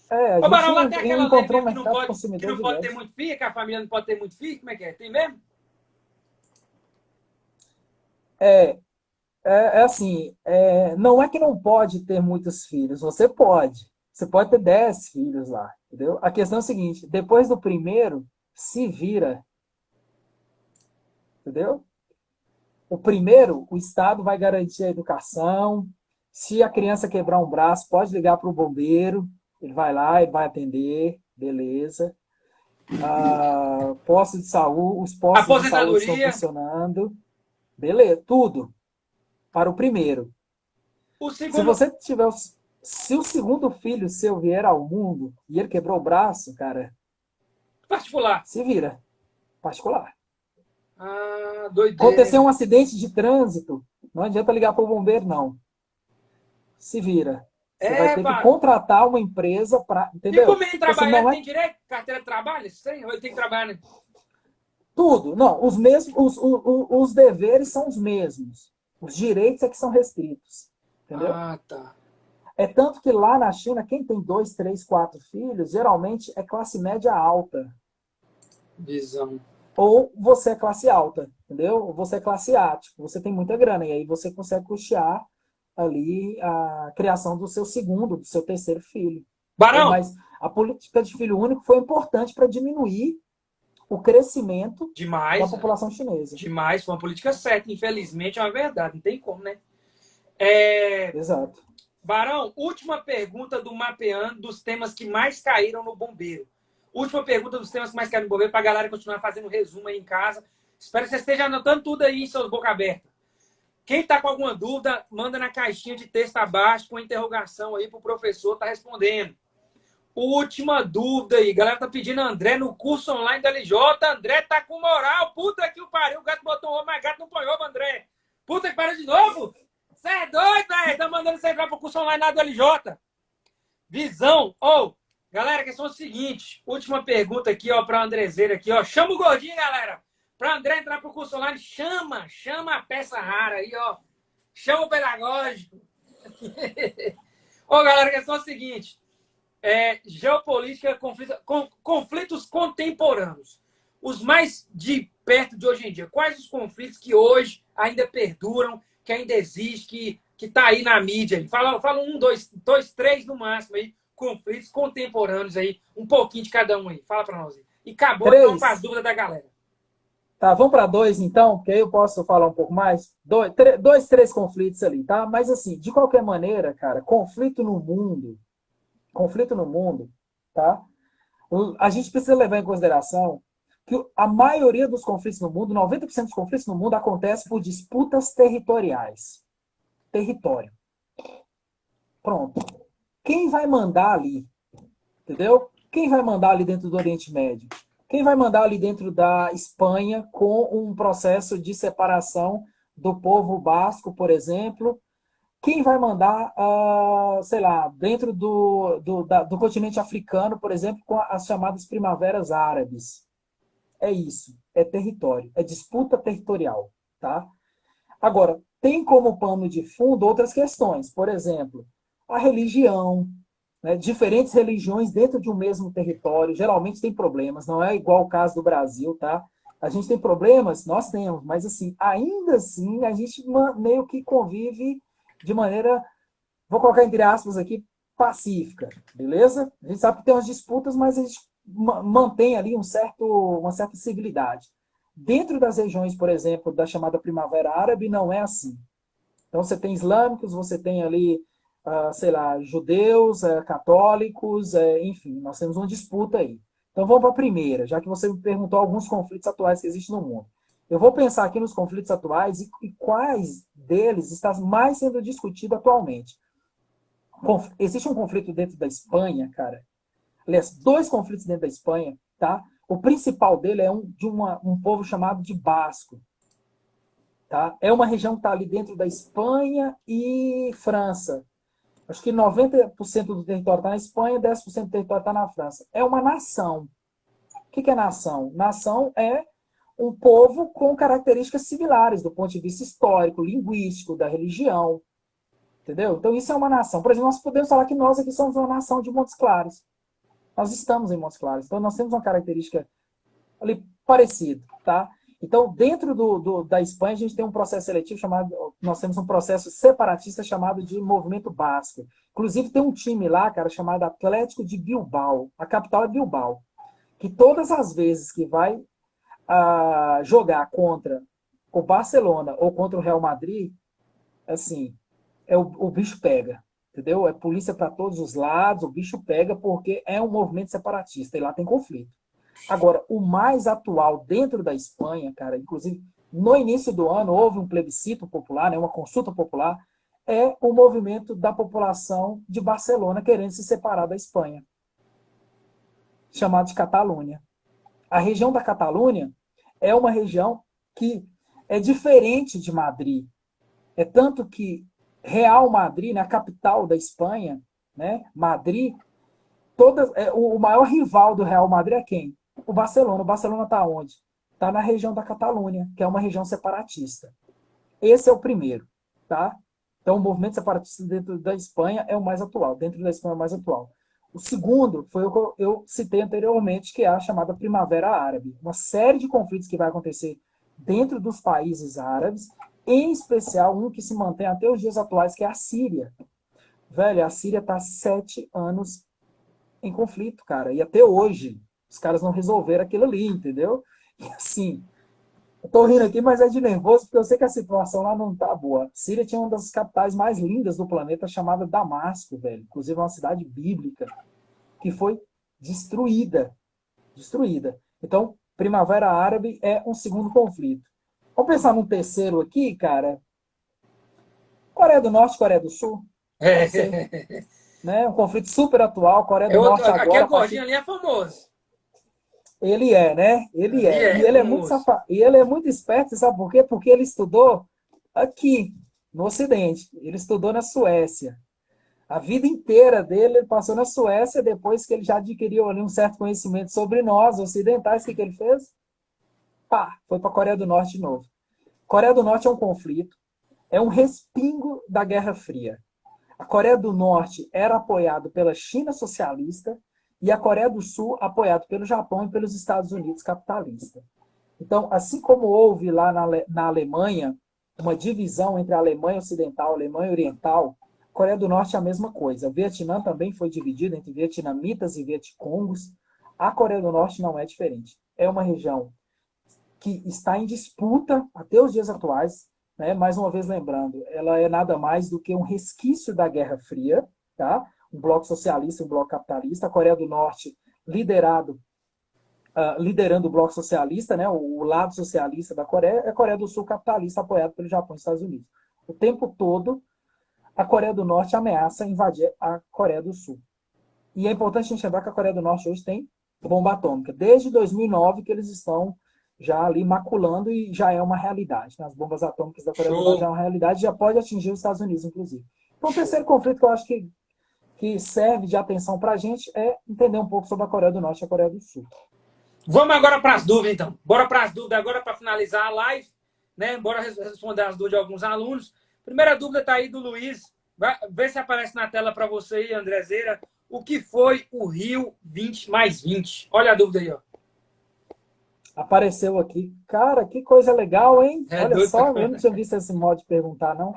É, a Ô, Barão, lá tem gente aquela lei encontrou um mesmo mercado que consumidor não pode ter diverso. muito filho, que a família não pode ter muito filho, como é que é? Tem mesmo? É, é assim, não é que não pode ter muitos filhos, você pode. Você pode ter 10 filhos lá, entendeu? A questão é a seguinte, depois do primeiro, se vira, entendeu? O primeiro, o Estado vai garantir a educação. Se a criança quebrar um braço, pode ligar para o bombeiro, ele vai lá, ele vai atender, beleza. Os postos de saúde estão Aposentadoria. funcionando, beleza, tudo para o primeiro. O Se segundo, você tiver. Se o segundo filho seu vier ao mundo e ele quebrou o braço, cara, particular. se vira. Particular. Ah, doideira, Aconteceu hein? um acidente de trânsito, não adianta ligar para o bombeiro, não. Se vira. Você vai É, ter que pá. contratar uma empresa para. E como Entendeu? ele Assim, trabalha, ele não é tem direito? Carteira de trabalho? Sim, ou ele tem que trabalhar, né? tudo. Não, os mesmos. Os deveres são os mesmos. Os direitos é que são restritos. Entendeu? Ah, tá. É tanto que lá na China, quem tem 2, 3, 4 filhos, geralmente é classe média alta. Visão. Ou você é classe alta, entendeu? Ou você é classe A, tipo, você tem muita grana, e aí você consegue custear ali a criação do seu segundo, do seu terceiro filho. Entendeu? Barão, Mas a política de filho único foi importante para diminuir o crescimento da demais, população chinesa. demais. Foi uma política certa, infelizmente é uma verdade, não tem como, né? É... Exato. Barão, última pergunta do Mapeando dos temas que mais caíram no bombeiro. Última pergunta dos temas que mais caíram no bombeiro para a galera continuar fazendo resumo aí em casa. Espero que você esteja anotando tudo aí em seus boca aberta. Quem está com alguma dúvida, manda na caixinha de texto abaixo com interrogação aí para o professor tá respondendo. Última dúvida aí. Galera tá pedindo André no curso online da LJ. André tá com moral. Puta que o pariu. O gato botou ovo, mas gato não põe ovo, André. Puta que pariu de novo. Você é doido, velho. Tá mandando você entrar pro curso online lá do LJ. Visão. Galera, a questão é o seguinte. Última pergunta aqui, ó, pra Andrezeira aqui, ó. Chama o gordinho, galera. Pra André entrar pro curso online, chama a peça rara aí, ó. Chama o pedagógico. Galera, a questão é o seguinte. Geopolítica, conflitos contemporâneos. Os mais de perto de hoje em dia. Quais os conflitos que hoje ainda perduram, que ainda existe, que tá aí na mídia? Aí? Fala um, dois, três no máximo aí, conflitos contemporâneos aí, um pouquinho de cada um aí. Fala para nós aí. E acabou então com as dúvidas da galera. Tá, vamos para 2 então, porque aí eu posso falar um pouco mais. 2, 3 conflitos ali, tá? Mas assim, de qualquer maneira, cara, conflito no mundo, tá? A gente precisa levar em consideração que a maioria dos conflitos no mundo, 90% dos conflitos no mundo acontece por disputas territoriais. Território. Pronto. Quem vai mandar ali? Entendeu? Quem vai mandar ali dentro do Oriente Médio? Quem vai mandar ali dentro da Espanha com um processo de separação do povo basco, por exemplo? Quem vai mandar, sei lá, dentro do continente africano, por exemplo, com as chamadas primaveras árabes? É isso, é território, é disputa territorial, tá? Agora, tem como pano de fundo outras questões, por exemplo, a religião, né? Diferentes religiões dentro de um mesmo território, geralmente tem problemas, não é igual o caso do Brasil, tá? A gente tem problemas, nós temos, mas assim, ainda assim, a gente meio que convive de maneira, vou colocar entre aspas aqui, pacífica, beleza? A gente sabe que tem umas disputas, mas a gente mantém ali uma certa civilidade. Dentro das regiões, por exemplo, da chamada Primavera Árabe, não é assim. Então, você tem islâmicos, você tem ali, sei lá, judeus, católicos, enfim, nós temos uma disputa aí. Então, vamos para a primeira, já que você me perguntou alguns conflitos atuais que existem no mundo. Eu vou pensar aqui nos conflitos atuais e quais deles está mais sendo discutido atualmente. Existe um conflito dentro da Espanha, cara. Aliás, dois conflitos dentro da Espanha, tá? O principal dele é de um povo chamado de basco. Tá? É uma região que está ali dentro da Espanha e França. Acho que 90% do território está na Espanha, 10% do território está na França. É uma nação. O que é nação? Nação é um povo com características similares do ponto de vista histórico, linguístico, da religião. Entendeu? Então isso é uma nação. Por exemplo, nós podemos falar que nós aqui somos uma nação de Montes Claros. Nós estamos em Montes Claros. Então nós temos uma característica ali parecida, tá? Então, dentro da Espanha, a gente tem um processo seletivo chamado, nós temos um processo separatista chamado de Movimento Basco. Inclusive, tem um time lá, cara, chamado Atlético de Bilbao. A capital é Bilbao. Que todas as vezes que vai jogar contra o Barcelona ou contra o Real Madrid, assim, o bicho pega, entendeu? É polícia para todos os lados, o bicho pega porque é um movimento separatista e lá tem conflito. Agora, o mais atual dentro da Espanha, cara, inclusive no início do ano houve um plebiscito popular, né, uma consulta popular, é o movimento da população de Barcelona querendo se separar da Espanha, chamado de Catalunha. A região da Catalunha é uma região que é diferente de Madrid. É tanto que Real Madrid, né, a capital da Espanha, né, Madrid, o maior rival do Real Madrid é quem? O Barcelona. O Barcelona está onde? Está na região da Catalunha, que é uma região separatista. Esse é o primeiro, tá? Então, o movimento separatista dentro da Espanha é o mais atual. Dentro da Espanha é o mais atual. O segundo foi o que eu citei anteriormente, que é a chamada Primavera Árabe. Uma série de conflitos que vai acontecer dentro dos países árabes, em especial um que se mantém até os dias atuais, que é a Síria. Velho, a Síria está há 7 anos em conflito, cara. E até hoje, os caras não resolveram aquilo ali, entendeu? E assim, eu tô rindo aqui, mas é de nervoso, porque eu sei que a situação lá não tá boa. Síria tinha uma das capitais mais lindas do planeta, chamada Damasco, velho. Inclusive uma cidade bíblica, que foi destruída. Destruída. Então, Primavera Árabe é um segundo conflito. Vamos pensar num terceiro aqui, cara. Coreia do Norte, Coreia do Sul. Pode ser. Né? Um conflito super atual. Coreia do Norte agora... Aquele gordinho ali é famoso. Ele é, né? Ele é. E ele é muito safado. E ele é muito esperto, sabe por quê? Porque ele estudou aqui, no Ocidente. Ele estudou na Suécia. A vida inteira dele ele passou na Suécia, depois que ele já adquiriu ali um certo conhecimento sobre nós, ocidentais, o que ele fez? Pá, foi para a Coreia do Norte de novo. Coreia do Norte é um conflito, é um respingo da Guerra Fria. A Coreia do Norte era apoiada pela China socialista e a Coreia do Sul apoiada pelo Japão e pelos Estados Unidos capitalista. Então, assim como houve lá na Alemanha uma divisão entre a Alemanha Ocidental e a Alemanha Oriental, a Coreia do Norte é a mesma coisa. O Vietnã também foi dividido entre vietnamitas e vietcongos. A Coreia do Norte não é diferente. É uma região que está em disputa até os dias atuais, né? Mais uma vez lembrando, ela é nada mais do que um resquício da Guerra Fria, tá? Um bloco socialista e um bloco capitalista. A Coreia do Norte liderando o bloco socialista, né? O lado socialista da Coreia, a Coreia do Sul capitalista, apoiado pelo Japão e Estados Unidos. O tempo todo, a Coreia do Norte ameaça invadir a Coreia do Sul. E é importante a gente lembrar que a Coreia do Norte hoje tem bomba atômica. Desde 2009 que eles estão já ali maculando e já é uma realidade. Né? As bombas atômicas da Coreia do Norte já é uma realidade, já pode atingir os Estados Unidos, inclusive. Então, o terceiro conflito que eu acho que serve de atenção para a gente é entender um pouco sobre a Coreia do Norte e a Coreia do Sul. Vamos agora para as dúvidas, então. Bora para as dúvidas agora para finalizar a live, né? Bora responder as dúvidas de alguns alunos. Primeira dúvida está aí do Luiz. Vê se aparece na tela para você aí, Andrezeira. o que foi o Rio 20+20? Olha a dúvida aí, ó. Apareceu aqui. Cara, que coisa legal, hein? É Olha doido pra só, eu caramba. não tinha visto esse modo de perguntar, não.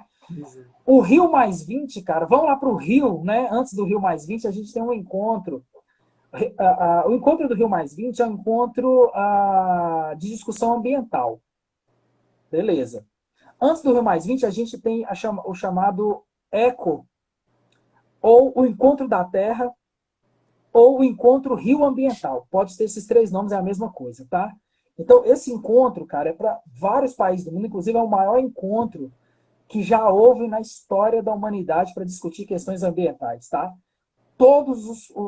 O Rio+20, cara, vamos lá para o Rio, né? Antes do Rio+20, a gente tem um encontro. O encontro do Rio+20 é um encontro de discussão ambiental. Beleza. Antes do Rio+20, a gente tem o chamado ECO, ou o Encontro da Terra, ou o Encontro Rio Ambiental. Pode ter esses três nomes, é a mesma coisa, tá? Então, esse encontro, cara, é para vários países do mundo, inclusive é o maior encontro que já houve na história da humanidade para discutir questões ambientais, tá?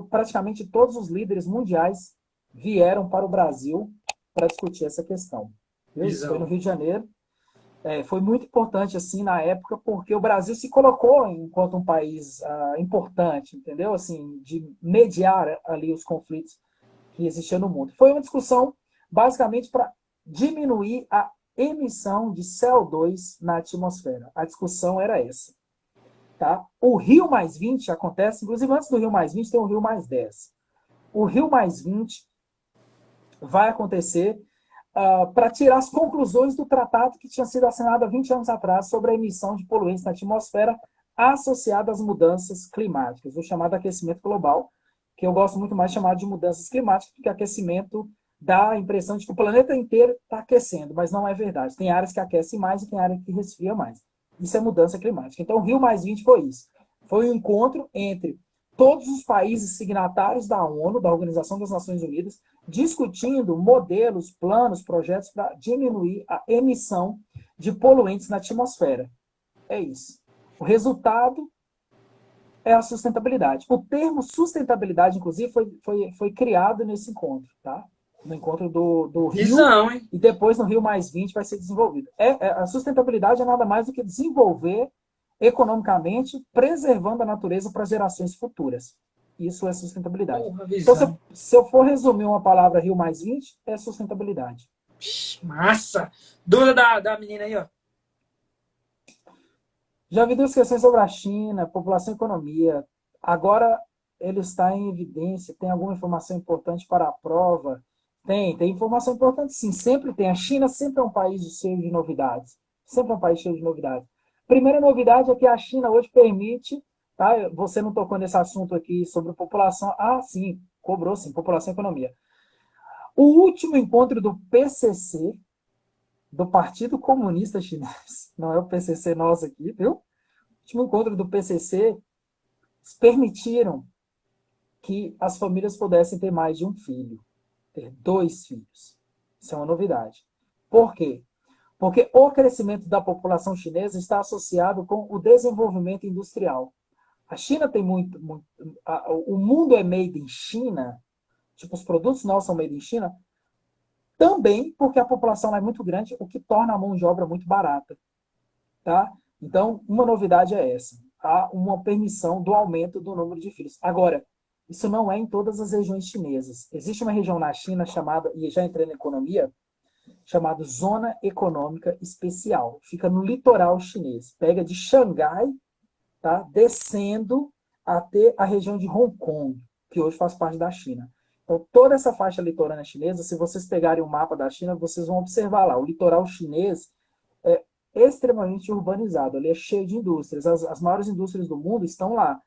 Praticamente todos os líderes mundiais vieram para o Brasil para discutir essa questão. Isso foi no Rio de Janeiro. Foi muito importante assim na época, porque o Brasil se colocou enquanto um país importante, entendeu? Assim, de mediar ali os conflitos que existiam no mundo. Foi uma discussão basicamente para diminuir a emissão de CO2 na atmosfera. A discussão era essa. Tá? O Rio+20 acontece, inclusive antes do Rio+20 tem o Rio+10. O Rio+20 vai acontecer para tirar as conclusões do tratado que tinha sido assinado há 20 anos atrás sobre a emissão de poluentes na atmosfera associada às mudanças climáticas, o chamado aquecimento global, que eu gosto muito mais de chamar de mudanças climáticas, porque aquecimento dá a impressão de que o planeta inteiro está aquecendo, mas não é verdade. Tem áreas que aquecem mais e tem áreas que resfriam mais. Isso é mudança climática. Então, o Rio+20 foi isso. Foi um encontro entre todos os países signatários da ONU, da Organização das Nações Unidas, discutindo modelos, planos, projetos para diminuir a emissão de poluentes na atmosfera. É isso. O resultado é a sustentabilidade. O termo sustentabilidade, inclusive, foi criado nesse encontro, tá? No encontro do Rio, Visão, hein? e depois no Rio+20 vai ser desenvolvido. A sustentabilidade é nada mais do que desenvolver economicamente, preservando a natureza para gerações futuras. Isso é sustentabilidade. Então, se eu for resumir uma palavra Rio+20, é sustentabilidade. Massa! Dúvida da menina aí, ó. Já vi duas questões sobre a China, população e economia. Agora ele está em evidência. Tem alguma informação importante para a prova? Tem informação importante, sim. Sempre tem. A China sempre é um país cheio de novidades. Sempre é um país cheio de novidades. Primeira novidade é que a China hoje permite, tá? Você não tocou nesse assunto aqui sobre população. Ah, sim, cobrou sim, população e economia. O último encontro do PCC, do Partido Comunista Chinês, não é o PCC nosso aqui, viu? O último encontro do PCC permitiram que as famílias pudessem ter mais de um filho, ter 2 filhos. Isso é uma novidade. Por quê? Porque o crescimento da população chinesa está associado com o desenvolvimento industrial. A China tem o mundo é made in China, tipo, os produtos nossos são made in China, também porque a população lá é muito grande, o que torna a mão de obra muito barata. Tá? Então, uma novidade é essa. Há uma permissão do aumento do número de filhos. Agora, isso não é em todas as regiões chinesas. Existe uma região na China chamada, e já entrei na economia, chamado Zona Econômica Especial. Fica no litoral chinês. Pega de Xangai, tá, descendo até a região de Hong Kong, que hoje faz parte da China. Então, toda essa faixa litorânea chinesa, se vocês pegarem o mapa da China, vocês vão observar lá. O litoral chinês é extremamente urbanizado. Ele é cheio de indústrias. As maiores indústrias do mundo estão lá.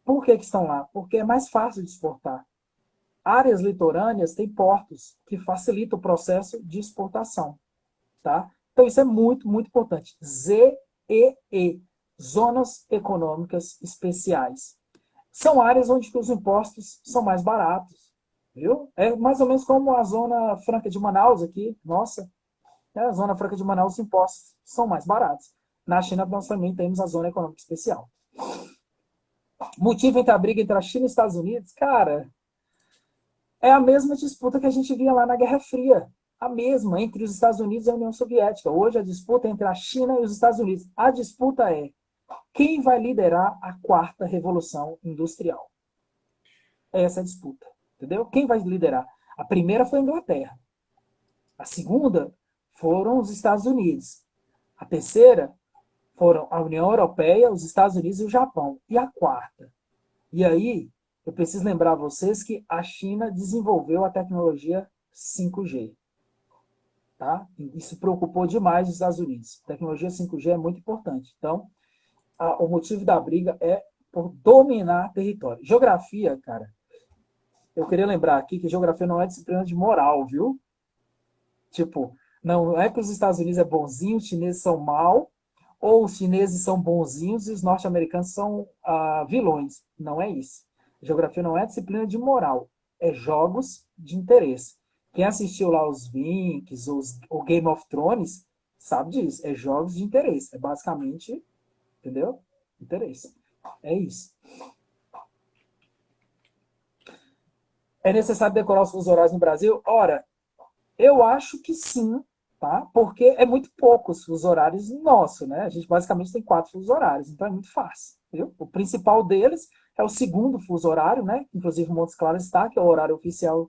Por que estão lá? Porque é mais fácil de exportar. Áreas litorâneas têm portos que facilitam o processo de exportação. Tá? Então, isso é muito, muito importante. ZEE, Zonas Econômicas Especiais. São áreas onde os impostos são mais baratos. Viu? É mais ou menos como a Zona Franca de Manaus aqui. Nossa, a Zona Franca de Manaus, os impostos são mais baratos. Na China, nós também temos a Zona Econômica Especial. Motivo entre a briga entre a China e os Estados Unidos? Cara, é a mesma disputa que a gente via lá na Guerra Fria. A mesma entre os Estados Unidos e a União Soviética. Hoje a disputa é entre a China e os Estados Unidos. A disputa é quem vai liderar a 4ª Revolução Industrial. Essa é a disputa. Entendeu? Quem vai liderar? A primeira foi a Inglaterra. A segunda foram os Estados Unidos. A terceira foram a União Europeia, os Estados Unidos e o Japão. E a 4ª? E aí, eu preciso lembrar vocês que a China desenvolveu a tecnologia 5G. Tá? Isso preocupou demais os Estados Unidos. A tecnologia 5G é muito importante. Então, o motivo da briga é por dominar território. Geografia, cara, eu queria lembrar aqui que geografia não é disciplina de moral, viu? Tipo, não é que os Estados Unidos é bonzinho, os chineses são mal, ou os chineses são bonzinhos e os norte-americanos são vilões. Não é isso. Geografia não é disciplina de moral, é jogos de interesse. Quem assistiu lá os Vikings, o Game of Thrones, sabe disso. É jogos de interesse. É basicamente, entendeu? Interesse. É isso. É necessário decorar os fusos horários no Brasil? Ora, eu acho que sim, tá? Porque é muito pouco os fusos horários nosso, né? A gente basicamente tem 4 fusos horários, então é muito fácil, viu? O principal deles é o segundo fuso horário, né? Inclusive Montes Claros está, que é o horário oficial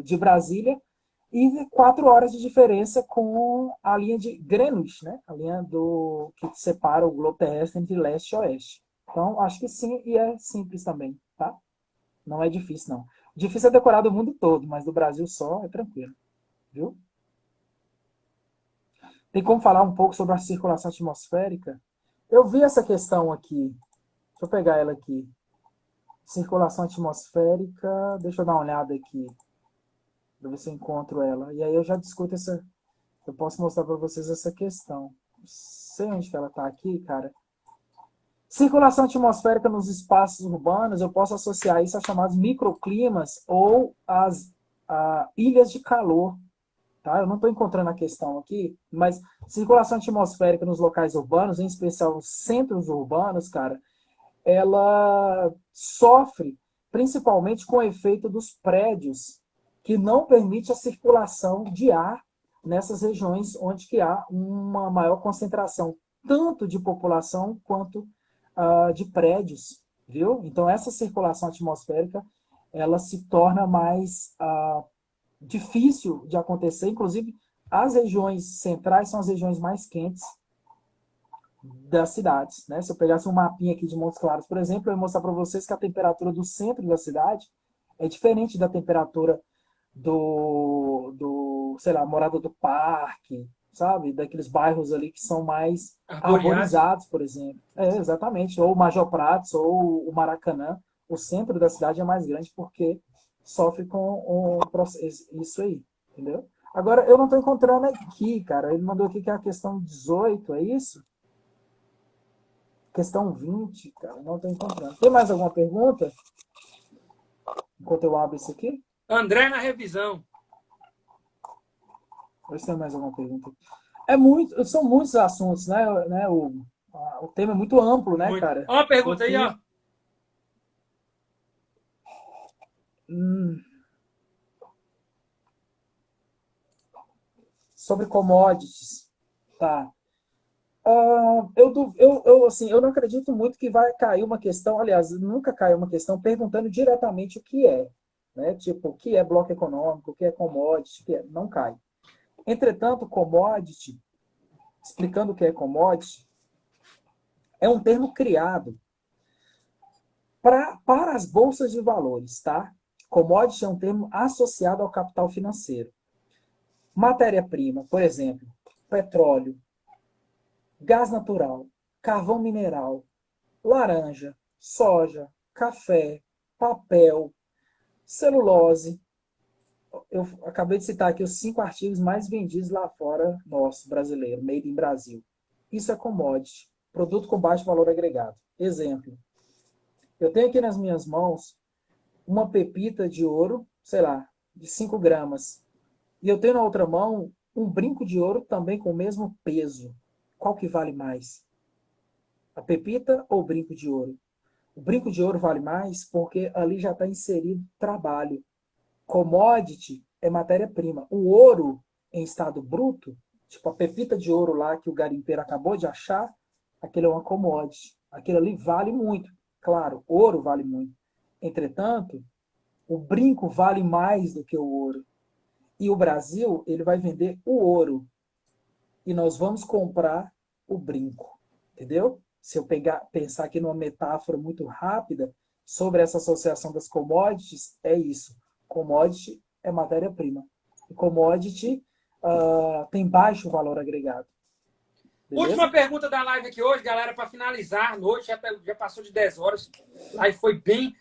de Brasília, e 4 horas de diferença com a linha de Greenwich, né? A linha que separa o globo terrestre entre leste e oeste. Então, acho que sim, e é simples também, tá? Não é difícil, não. Difícil é decorar do mundo todo, mas do Brasil só é tranquilo, viu? Tem como falar um pouco sobre a circulação atmosférica? Eu vi essa questão aqui. Deixa eu pegar ela aqui. Circulação atmosférica. Deixa eu dar uma olhada aqui. Para ver se eu encontro ela. E aí eu já discuto essa. Eu posso mostrar para vocês essa questão. Não sei onde que ela está aqui, cara. Circulação atmosférica nos espaços urbanos, eu posso associar isso a chamados microclimas ou as ilhas de calor. Tá? Eu não estou encontrando a questão aqui, mas circulação atmosférica nos locais urbanos, em especial os centros urbanos, cara, ela sofre principalmente com o efeito dos prédios, que não permite a circulação de ar nessas regiões onde que há uma maior concentração, tanto de população quanto de prédios, viu? Então, essa circulação atmosférica, ela se torna mais difícil de acontecer. Inclusive, as regiões centrais são as regiões mais quentes das cidades, né? Se eu pegasse um mapinha aqui de Montes Claros, por exemplo, eu ia mostrar para vocês que a temperatura do centro da cidade é diferente da temperatura sei lá, Morada do Parque, sabe? Daqueles bairros ali que são mais arborizados, por exemplo. Exatamente. Ou Major Prates, ou o Maracanã. O centro da cidade é mais grande porque sofre com isso aí, entendeu? Agora, eu não estou encontrando aqui, cara. Ele mandou aqui que é a questão 18, é isso? Questão 20, cara. Não estou encontrando. Tem mais alguma pergunta? Enquanto eu abro isso aqui? André na revisão. Vê se tem mais alguma pergunta. São muitos assuntos, né? O tema é muito amplo, né, cara? Ó, uma pergunta aí, ó. Sobre commodities. Tá. Assim, eu não acredito muito que vai cair uma questão, aliás, nunca caiu uma questão perguntando diretamente o que é. Né? Tipo, o que é bloco econômico, o que é commodity, o que é. Não cai. Entretanto, commodity, explicando o que é commodity, é um termo criado para as bolsas de valores, tá? Commodity é um termo associado ao capital financeiro. Matéria-prima, por exemplo, petróleo, gás natural, carvão mineral, laranja, soja, café, papel, celulose. Eu acabei de citar aqui os 5 artigos mais vendidos lá fora, nosso, brasileiro, made in Brasil. Isso é commodity, produto com baixo valor agregado. Exemplo, eu tenho aqui nas minhas mãos uma pepita de ouro, sei lá, de 5 gramas. E eu tenho na outra mão um brinco de ouro também com o mesmo peso. Qual que vale mais? A pepita ou o brinco de ouro? O brinco de ouro vale mais porque ali já está inserido trabalho. Commodity é matéria-prima. O ouro em estado bruto, tipo a pepita de ouro lá que o garimpeiro acabou de achar, aquilo é uma commodity. Aquilo ali vale muito. Claro, ouro vale muito. Entretanto, o brinco vale mais do que o ouro. E o Brasil, ele vai vender o ouro. E nós vamos comprar o brinco. Entendeu? Se eu pensar aqui numa metáfora muito rápida, sobre essa associação das commodities é isso. Commodity é matéria-prima. E commodity tem baixo valor agregado. Beleza? Última pergunta da live aqui hoje, galera, para finalizar. Noite já passou de 10 horas. A live foi bem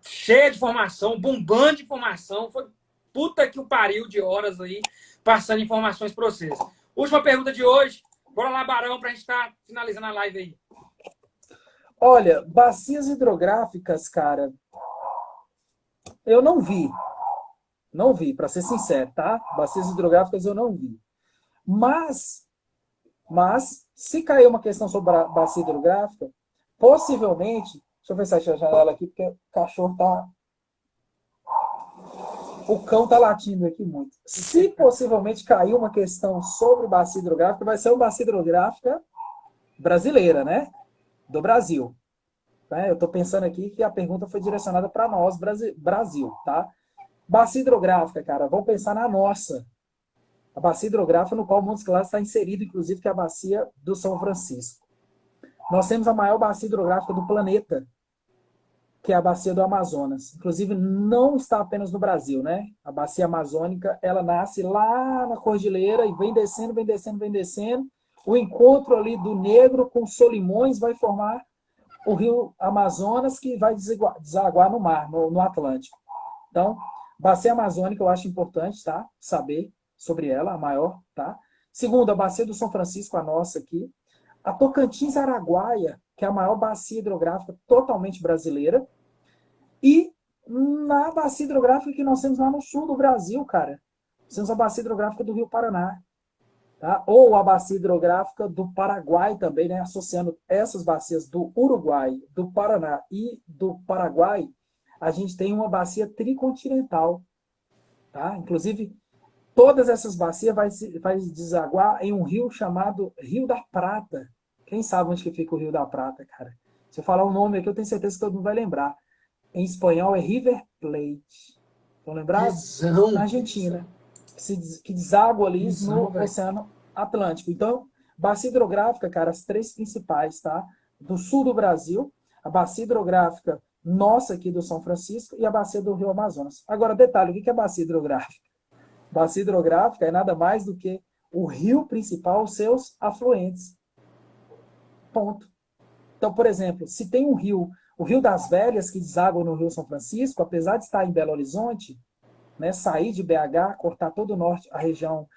cheia de informação, bombando de informação. Foi puta que o pariu de horas aí, passando informações para vocês. Última pergunta de hoje. Bora lá, Barão, para a gente estar finalizando a live aí. Olha, bacias hidrográficas, cara, eu não vi. Não vi, para ser sincero, tá? Bacias hidrográficas eu não vi. Mas se cair uma questão sobre a bacia hidrográfica, possivelmente, deixa eu ver se acha a janela aqui, porque o cachorro tá... O cão tá latindo aqui muito. Se possivelmente cair uma questão sobre bacia hidrográfica, vai ser uma bacia hidrográfica brasileira, né? Do Brasil. Eu estou pensando aqui que a pergunta foi direcionada para nós, Brasil, tá? Bacia hidrográfica, cara, vamos pensar na nossa. A bacia hidrográfica no qual o Montes Claros está inserido, inclusive, que é a bacia do São Francisco. Nós temos a maior bacia hidrográfica do planeta, que é a bacia do Amazonas. Inclusive, não está apenas no Brasil, né? A bacia amazônica, ela nasce lá na cordilheira e vem descendo, vem descendo, vem descendo. O encontro ali do Negro com Solimões vai formar o rio Amazonas, que vai desaguar no mar, no Atlântico. Então, bacia amazônica eu acho importante, tá? Saber sobre ela, a maior, tá? Segundo, a bacia do São Francisco, a nossa aqui. A Tocantins-Araguaia, que é a maior bacia hidrográfica totalmente brasileira. E na bacia hidrográfica que nós temos lá no sul do Brasil, cara. Nós temos a bacia hidrográfica do Rio Paraná. Tá? Ou a bacia hidrográfica do Paraguai também, né? Associando essas bacias do Uruguai, do Paraná e do Paraguai, a gente tem uma bacia tricontinental. Tá? Inclusive, todas essas bacias vai desaguar em um rio chamado Rio da Prata. Quem sabe onde que fica o Rio da Prata, cara? Se eu falar o nome aqui, eu tenho certeza que todo mundo vai lembrar. Em espanhol é River Plate. Estão lembrados? Na Argentina. Que deságua ali no Oceano Atlântico. Então, bacia hidrográfica, cara, as três principais, tá? Do sul do Brasil, a bacia hidrográfica nossa aqui do São Francisco e a bacia do Rio Amazonas. Agora, detalhe, o que é bacia hidrográfica? Bacia hidrográfica é nada mais do que o rio principal, os seus afluentes. Ponto. Então, por exemplo, se tem um rio, o Rio das Velhas, que deságua no Rio São Francisco, apesar de estar em Belo Horizonte, né, sair de BH, cortar todo o norte, a região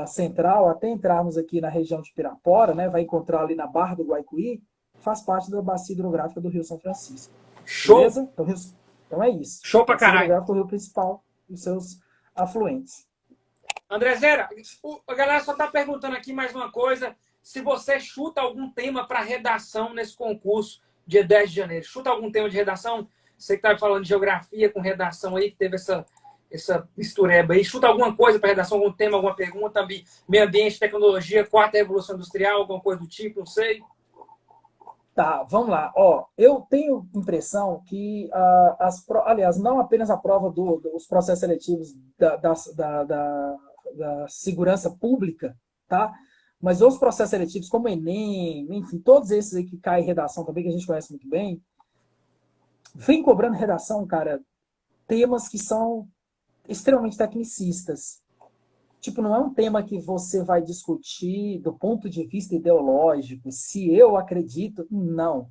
central, até entrarmos aqui na região de Pirapora, né, vai encontrar ali na Barra do Guaicuí, faz parte da bacia hidrográfica do Rio São Francisco. Show! Beleza? Então é isso. Show pra caralho! Hidrográfica do Rio principal e os seus afluentes. André Zera, a galera só está perguntando aqui mais uma coisa. Se você chuta algum tema para redação nesse concurso, dia 10 de janeiro. Chuta algum tema de redação? Você que estava falando de geografia com redação aí, que teve essa mistureba aí. Chuta alguma coisa para redação, algum tema, alguma pergunta? Meio ambiente, tecnologia, quarta revolução industrial, alguma coisa do tipo, não sei. Tá, vamos lá. Ó, eu tenho impressão que, aliás, não apenas a prova dos processos seletivos da segurança pública, tá? Mas os processos seletivos, como o Enem, enfim, todos esses aí que caem em redação também, que a gente conhece muito bem, vem cobrando redação, cara, temas que são extremamente tecnicistas. Tipo, não é um tema que você vai discutir do ponto de vista ideológico, se eu acredito, não.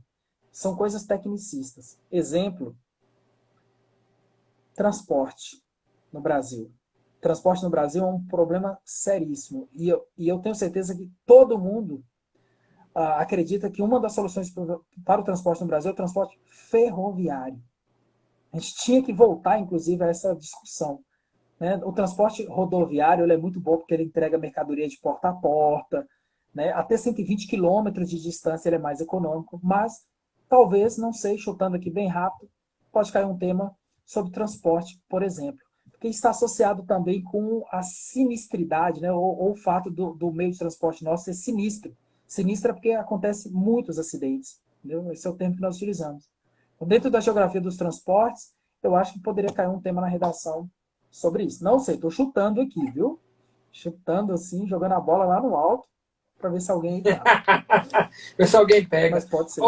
São coisas tecnicistas. Exemplo, transporte no Brasil. Transporte no Brasil é um problema seríssimo. E eu tenho certeza que todo mundo acredita que uma das soluções para o transporte no Brasil é o transporte ferroviário. A gente tinha que voltar, inclusive, a essa discussão. Né? O transporte rodoviário ele é muito bom porque ele entrega mercadoria de porta a porta. Né? Até 120 quilômetros de distância ele é mais econômico. Mas, talvez, não sei, chutando aqui bem rápido, pode cair um tema sobre transporte, por exemplo. Porque está associado também com a sinistridade, né? ou o fato do meio de transporte nosso ser sinistro. Sinistro é porque acontece muitos acidentes. Entendeu? Esse é o termo que nós utilizamos. Então, dentro da geografia dos transportes, eu acho que poderia cair um tema na redação sobre isso. Não sei, estou chutando aqui, viu? Chutando assim, jogando a bola lá no alto, para ver se alguém... ver se alguém pega. Mas pode ser.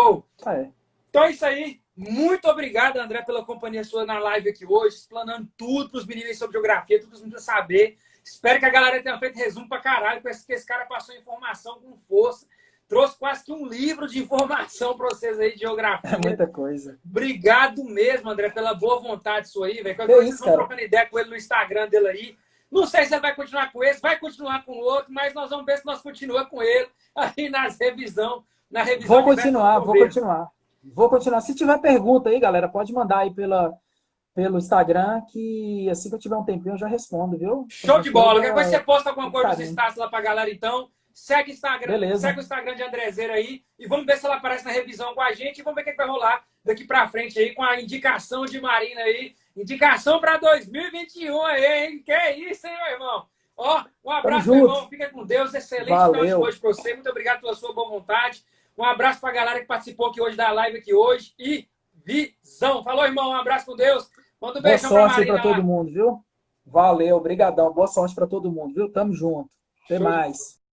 Então é isso aí. Muito obrigado, André, pela companhia sua na live aqui hoje, explanando tudo para os meninos sobre geografia, tudo que eles precisam saber. Espero que a galera tenha feito resumo para caralho, que esse cara passou informação com força. Trouxe quase que um livro de informação para vocês aí de geografia. É muita coisa. Obrigado mesmo, André, pela boa vontade sua aí, velho. Que isso, vocês vão trocando ideia com ele no Instagram dele aí. Não sei se ele vai continuar com esse, vai continuar com o outro, mas nós vamos ver se nós continuamos com ele aí nas revisão. Na revisão vou continuar. Vou continuar. Se tiver pergunta aí, galera, pode mandar aí pelo Instagram, que assim que eu tiver um tempinho eu já respondo, viu? Show de bola. Depois você posta alguma coisa nos status lá pra galera, então. Segue o Instagram, beleza. Segue o Instagram de Andrezeira aí e vamos ver se ela aparece na revisão com a gente e vamos ver o que vai rolar daqui pra frente aí com a indicação de Marina aí. Indicação para 2021 aí, hein? Que isso, hein, meu irmão? Ó, um abraço, meu irmão. Fica com Deus. Excelente final de hoje pra você. Muito obrigado pela sua boa vontade. Um abraço pra galera que participou aqui hoje da live aqui hoje. E visão. Falou, irmão. Um abraço com Deus. Manda um beijão pra Marina. Boa sorte pra todo mundo, viu? Valeu, obrigadão. Boa sorte pra todo mundo, viu? Tamo junto. Até mais.